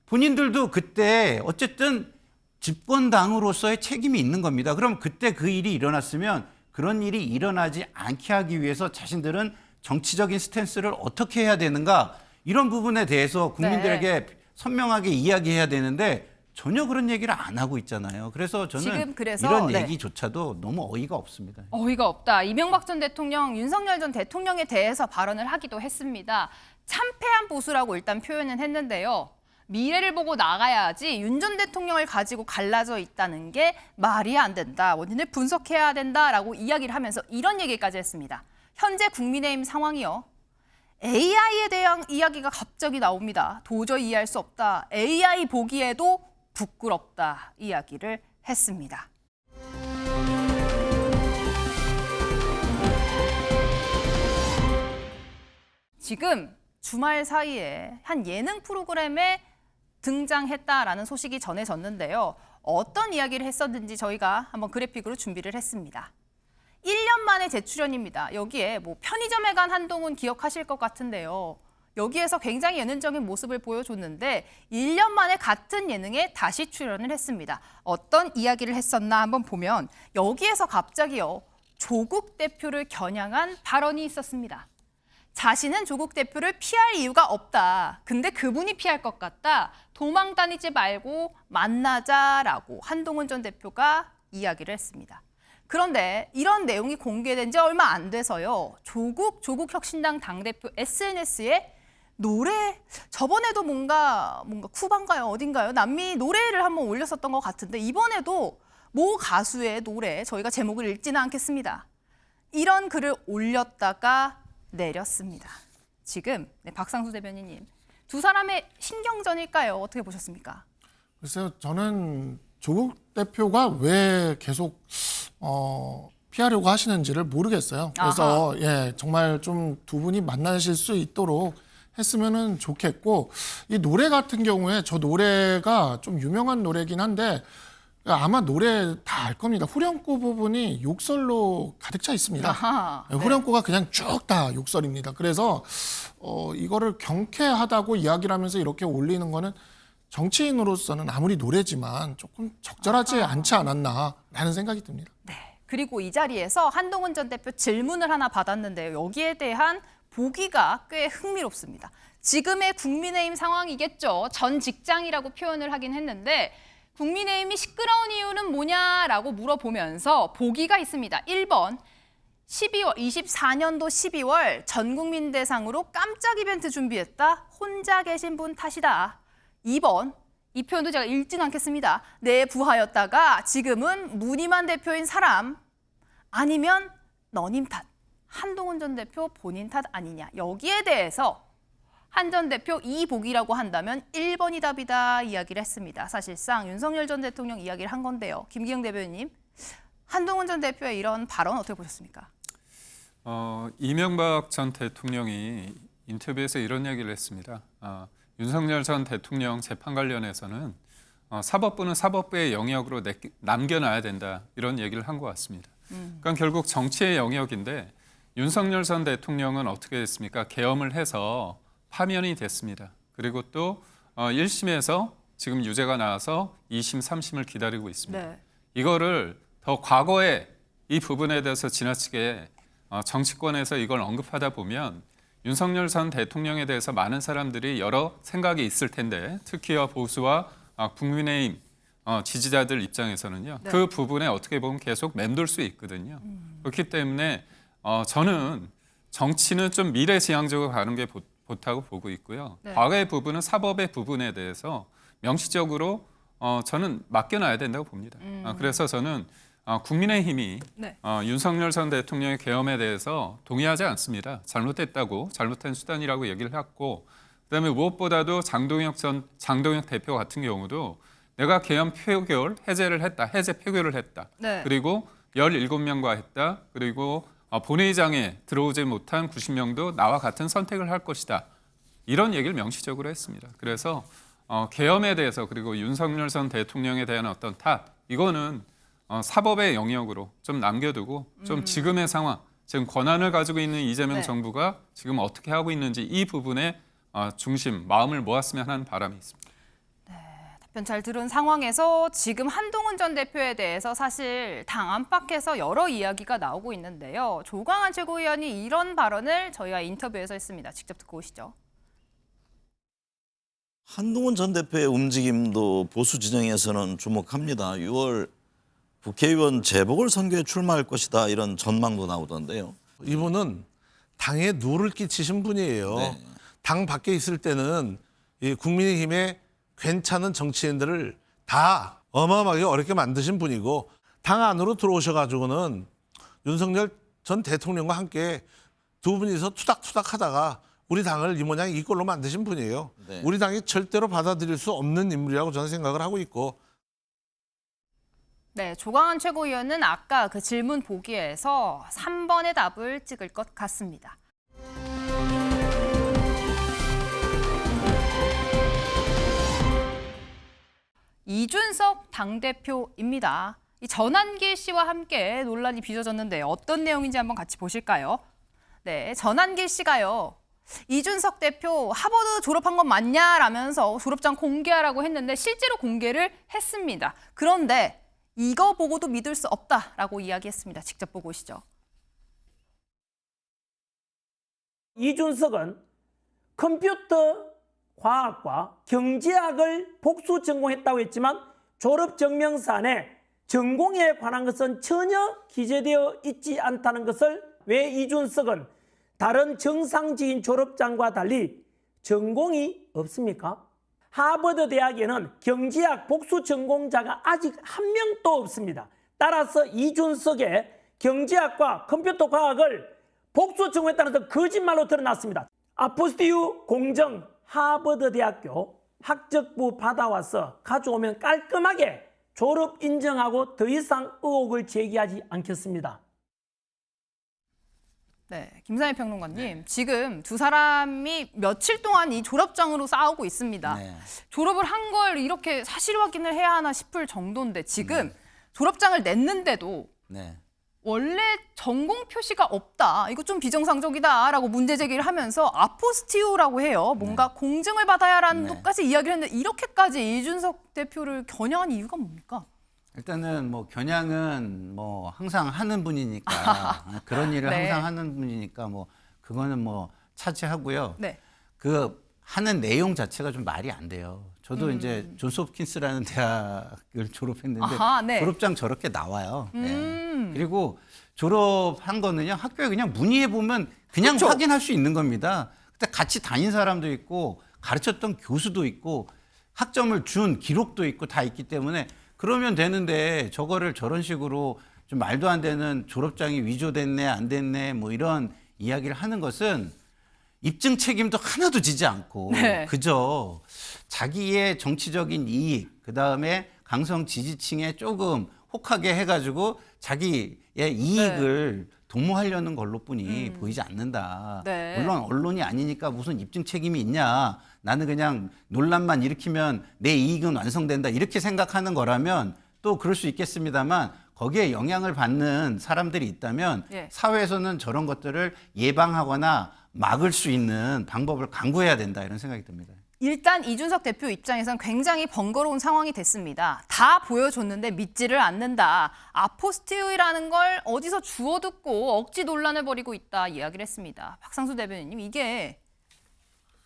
본인들도 그때 어쨌든 집권당으로서의 책임이 있는 겁니다. 그럼 그때 그 일이 일어났으면 그런 일이 일어나지 않게 하기 위해서 자신들은 정치적인 스탠스를 어떻게 해야 되는가 이런 부분에 대해서 국민들에게 선명하게 이야기해야 되는데 전혀 그런 얘기를 안 하고 있잖아요. 그래서 저는 이런 얘기조차도 너무 어이가 없습니다. 어이가 없다. 이명박 전 대통령, 윤석열 전 대통령에 대해서 발언을 하기도 했습니다. 참패한 보수라고 일단 표현은 했는데요. 미래를 보고 나가야지 윤 전 대통령을 가지고 갈라져 있다는 게 말이 안 된다. 원인을 분석해야 된다라고 이야기를 하면서 이런 얘기까지 했습니다. 현재 국민의힘 상황이요. AI에 대한 이야기가 갑자기 나옵니다. 도저히 이해할 수 없다. AI 보기에도 부끄럽다. 이야기를 했습니다. 지금 주말 사이에 한 예능 프로그램에 등장했다라는 소식이 전해졌는데요. 어떤 이야기를 했었는지 저희가 한번 그래픽으로 준비를 했습니다. 1년 만에 재출연입니다. 여기에 편의점에 간 한동훈 기억하실 것 같은데요. 여기에서 굉장히 예능적인 모습을 보여줬는데 1년 만에 같은 예능에 다시 출연을 했습니다. 어떤 이야기를 했었나 한번 보면 여기에서 갑자기요. 조국 대표를 겨냥한 발언이 있었습니다. 자신은 조국 대표를 피할 이유가 없다. 근데 그분이 피할 것 같다. 도망 다니지 말고 만나자라고 한동훈 전 대표가 이야기를 했습니다. 그런데 이런 내용이 공개된 지 얼마 안 돼서요. 조국 혁신당 당대표 SNS에 노래, 저번에도 뭔가 쿠바인가요? 어딘가요? 남미 노래를 한번 올렸었던 것 같은데 이번에도 모 가수의 노래, 저희가 제목을 읽지는 않겠습니다. 이런 글을 올렸다가 내렸습니다. 지금 박상수 대변인님, 두 사람의 신경전일까요? 어떻게 보셨습니까? 글쎄요, 저는 조국 대표가 왜 계속 피하려고 하시는지를 모르겠어요. 그래서 정말 좀 두 분이 만나실 수 있도록 했으면은 좋겠고, 이 노래 같은 경우에 저 노래가 좀 유명한 노래긴 한데 아마 노래 다 알 겁니다. 후렴구 부분이 욕설로 가득 차 있습니다. 아하, 네. 후렴구가 그냥 쭉 다 욕설입니다. 그래서 이거를 경쾌하다고 이야기를 하면서 이렇게 올리는 거는 정치인으로서는 아무리 노래지만 조금 적절하지 않지 않았나라는 생각이 듭니다. 그리고 이 자리에서 한동훈 전 대표 질문을 하나 받았는데요. 여기에 대한 보기가 꽤 흥미롭습니다. 지금의 국민의힘 상황이겠죠. 전 직장이라고 표현을 하긴 했는데 국민의힘이 시끄러운 이유는 뭐냐라고 물어보면서 보기가 있습니다. 1번, 24년도 12월 전국민 대상으로 깜짝 이벤트 준비했다. 혼자 계신 분 탓이다. 2번, 이 표현도 제가 읽진 않겠습니다. 내 부하였다가 지금은 무늬만 대표인 사람. 아니면 너님 탓. 한동훈 전 대표 본인 탓 아니냐. 여기에 대해서 한 전 대표 이 보기라고 한다면 1번이 답이다 이야기를 했습니다. 사실상 윤석열 전 대통령 이야기를 한 건데요. 김기영 대변인님, 한동훈 전 대표의 이런 발언 어떻게 보셨습니까? 이명박 전 대통령이 인터뷰에서 이런 얘기를 했습니다. 윤석열 전 대통령 재판 관련해서는 사법부는 사법부의 영역으로 남겨놔야 된다 이런 얘기를 한 것 같습니다. 그러니까 결국 정치의 영역인데 윤석열 전 대통령은 어떻게 됐습니까? 계엄을 해서 파면이 됐습니다. 그리고 또 1심에서 지금 유죄가 나와서 2심, 3심을 기다리고 있습니다. 네. 이거를 더 과거에 이 부분에 대해서 지나치게 정치권에서 이걸 언급하다 보면 윤석열 전 대통령에 대해서 많은 사람들이 여러 생각이 있을 텐데 특히요 보수와 국민의힘 지지자들 입장에서는요. 네. 그 부분에 어떻게 보면 계속 맴돌 수 있거든요. 그렇기 때문에 저는 정치는 좀 미래지향적으로 가는 게 좋다고 보고 있고요. 네. 과거의 부분은 사법의 부분에 대해서 명시적으로 저는 맡겨놔야 된다고 봅니다. 그래서 저는 국민의힘이 네. 윤석열 전 대통령의 계엄에 대해서 동의하지 않습니다. 잘못됐다고, 잘못된 수단이라고 얘기를 했고, 그다음에 무엇보다도 장동혁 대표 같은 경우도 내가 계엄 표결 해제를 했다, 해제 표결을 했다. 네. 그리고 17명과 했다. 그리고 본회의장에 들어오지 못한 90명도 나와 같은 선택을 할 것이다. 이런 얘기를 명시적으로 했습니다. 그래서 계엄에 대해서 그리고 윤석열 전 대통령에 대한 어떤 탓, 이거는 사법의 영역으로 좀 남겨두고 좀 지금의 상황, 지금 권한을 가지고 있는 이재명 네. 정부가 지금 어떻게 하고 있는지 이 부분에 중심, 마음을 모았으면 하는 바람이 있습니다. 답변 잘 들은 상황에서 지금 한동훈 전 대표에 대해서 사실 당 안팎에서 여러 이야기가 나오고 있는데요. 조광한 최고위원이 이런 발언을 저희와 인터뷰에서 했습니다. 직접 듣고 오시죠. 한동훈 전 대표의 움직임도 보수 진영에서는 주목합니다. 6월 국회의원 재보궐선거에 출마할 것이다 이런 전망도 나오던데요. 이분은 당에 누를 끼치신 분이에요. 네. 당 밖에 있을 때는 이 국민의힘의 괜찮은 정치인들을 다 어마어마하게 어렵게 만드신 분이고 당 안으로 들어오셔가지고는 윤석열 전 대통령과 함께 두 분이서 투닥투닥 하다가 우리 당을 이 모양 이 꼴로 만드신 분이에요. 네. 우리 당이 절대로 받아들일 수 없는 인물이라고 저는 생각을 하고 있고. 네, 조광한 최고위원은 아까 그 질문 보기에서 3번의 답을 찍을 것 같습니다. 이준석 당대표입니다. 이 전한길 씨와 함께 논란이 빚어졌는데 어떤 내용인지 한번 같이 보실까요? 네, 전한길 씨가요. 이준석 대표 하버드 졸업한 건 맞냐라면서 졸업장 공개하라고 했는데 실제로 공개를 했습니다. 그런데 이거 보고도 믿을 수 없다라고 이야기했습니다. 직접 보고 오시죠. 이준석은 컴퓨터 과학과 경제학을 복수 전공했다고 했지만 졸업 증명서에 전공에 관한 것은 전혀 기재되어 있지 않다는 것을 왜 이준석은 다른 정상적인 졸업장과 달리 전공이 없습니까? 하버드 대학에는 경제학 복수 전공자가 아직 한 명도 없습니다. 따라서 이준석의 경제학과 컴퓨터 과학을 복수 전공했다는 것은 거짓말로 드러났습니다. 아포스티유 공정 하버드 대학교 학적부 받아와서 가져오면 깔끔하게 졸업 인정하고 더 이상 의혹을 제기하지 않겠습니다. 네, 김상희 평론가님, 지금 두 사람이 며칠 동안 이 졸업장으로 싸우고 있습니다. 네. 졸업을 한 걸 이렇게 사실 확인을 해야 하나 싶을 정도인데 지금 졸업장을 냈는데도 네. 원래 전공 표시가 없다. 이거 좀 비정상적이다라고 문제 제기를 하면서 아포스티오라고 해요. 뭔가 공증을 받아야라는 것까지 이야기를 했는데 이렇게까지 이준석 대표를 겨냥한 이유가 뭡니까? 일단은 뭐 겨냥은 뭐 항상 하는 분이니까 그런 일을 네. 항상 하는 분이니까 뭐 그거는 뭐 차치하고요. 네. 그 하는 내용 자체가 좀 말이 안 돼요. 저도 이제 존스 홉킨스라는 대학을 졸업했는데 아하, 네. 졸업장 저렇게 나와요. 네. 그리고 졸업한 거는요 학교에 그냥 문의해 보면 그냥 그쵸? 확인할 수 있는 겁니다. 그때 같이 다닌 사람도 있고 가르쳤던 교수도 있고 학점을 준 기록도 있고 다 있기 때문에 그러면 되는데 저거를 저런 식으로 좀 말도 안 되는 졸업장이 위조됐네 안 됐네 뭐 이런 이야기를 하는 것은 입증 책임도 하나도 지지 않고 네. 그저 자기의 정치적인 이익 그다음에 강성 지지층에 조금 혹하게 해가지고 자기의 이익을 도모하려는 걸로 뿐이 보이지 않는다. 네. 물론 언론이 아니니까 무슨 입증 책임이 있냐. 나는 그냥 논란만 일으키면 내 이익은 완성된다. 이렇게 생각하는 거라면 또 그럴 수 있겠습니다만 거기에 영향을 받는 사람들이 있다면 예. 사회에서는 저런 것들을 예방하거나 막을 수 있는 방법을 강구해야 된다. 이런 생각이 듭니다. 일단 이준석 대표 입장에선 굉장히 번거로운 상황이 됐습니다. 다 보여줬는데 믿지를 않는다. 아포스티오이라는 걸 어디서 주워 듣고 억지 논란을 벌이고 있다 이야기를 했습니다. 박상수 대변인님, 이게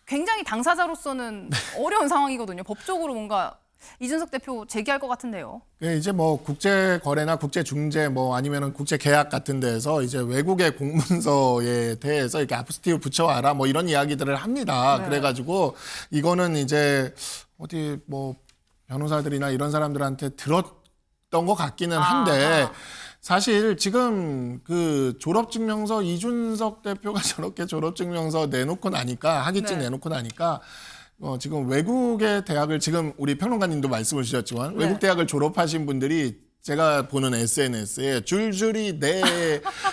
굉장히 당사자로서는 어려운 상황이거든요. 법적으로 뭔가 이준석 대표 제기할 것 같은데요. 이제 뭐 국제 거래나 국제 중재 뭐 아니면은 국제 계약 같은 데에서 이제 외국의 공문서에 대해서 이렇게 아포스티오 붙여와라 뭐 이런 이야기들을 합니다. 네. 그래가지고 이거는 이제 어디 뭐 변호사들이나 이런 사람들한테 들었던 것 같기는 한데 사실 지금 그 졸업증명서 이준석 대표가 저렇게 졸업증명서 내놓고 나니까 하기증 네. 내놓고 나니까 지금 외국의 대학을 지금 우리 평론가님도 말씀을 주셨지만 네. 외국 대학을 졸업하신 분들이 제가 보는 SNS에 줄줄이 내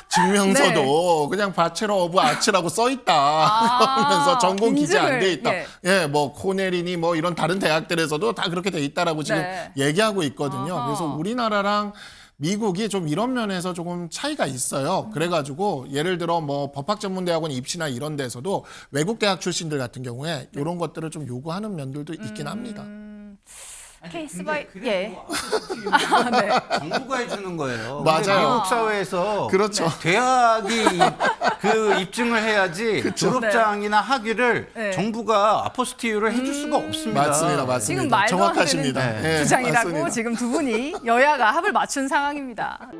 증명서도 그냥 바체러 오브 아츠라고 써 있다. 그러면서 전공 기재 안 돼 있다. 예, 뭐 코넬이니 뭐 이런 다른 대학들에서도 다 그렇게 돼 있다라고 지금 얘기하고 있거든요. 그래서 우리나라랑 미국이 좀 이런 면에서 조금 차이가 있어요. 그래가지고 예를 들어 뭐 법학전문대학원 입시나 이런 데서도 외국 대학 출신들 같은 경우에 이런 것들을 좀 요구하는 면들도 있긴 합니다. 케이스 바이 예. 정부가 해주는 거예요. 맞아요. 미국 사회에서 그렇죠. 대학이 그 입증을 해야지 졸업장이나 학위를 정부가 아포스티오를 해줄 수가 없습니다. 맞습니다. 지금 말도 정확하십니다. 안 되는 주장이라고 맞습니다. 지금 두 분이 여야가 합을 맞춘 상황입니다.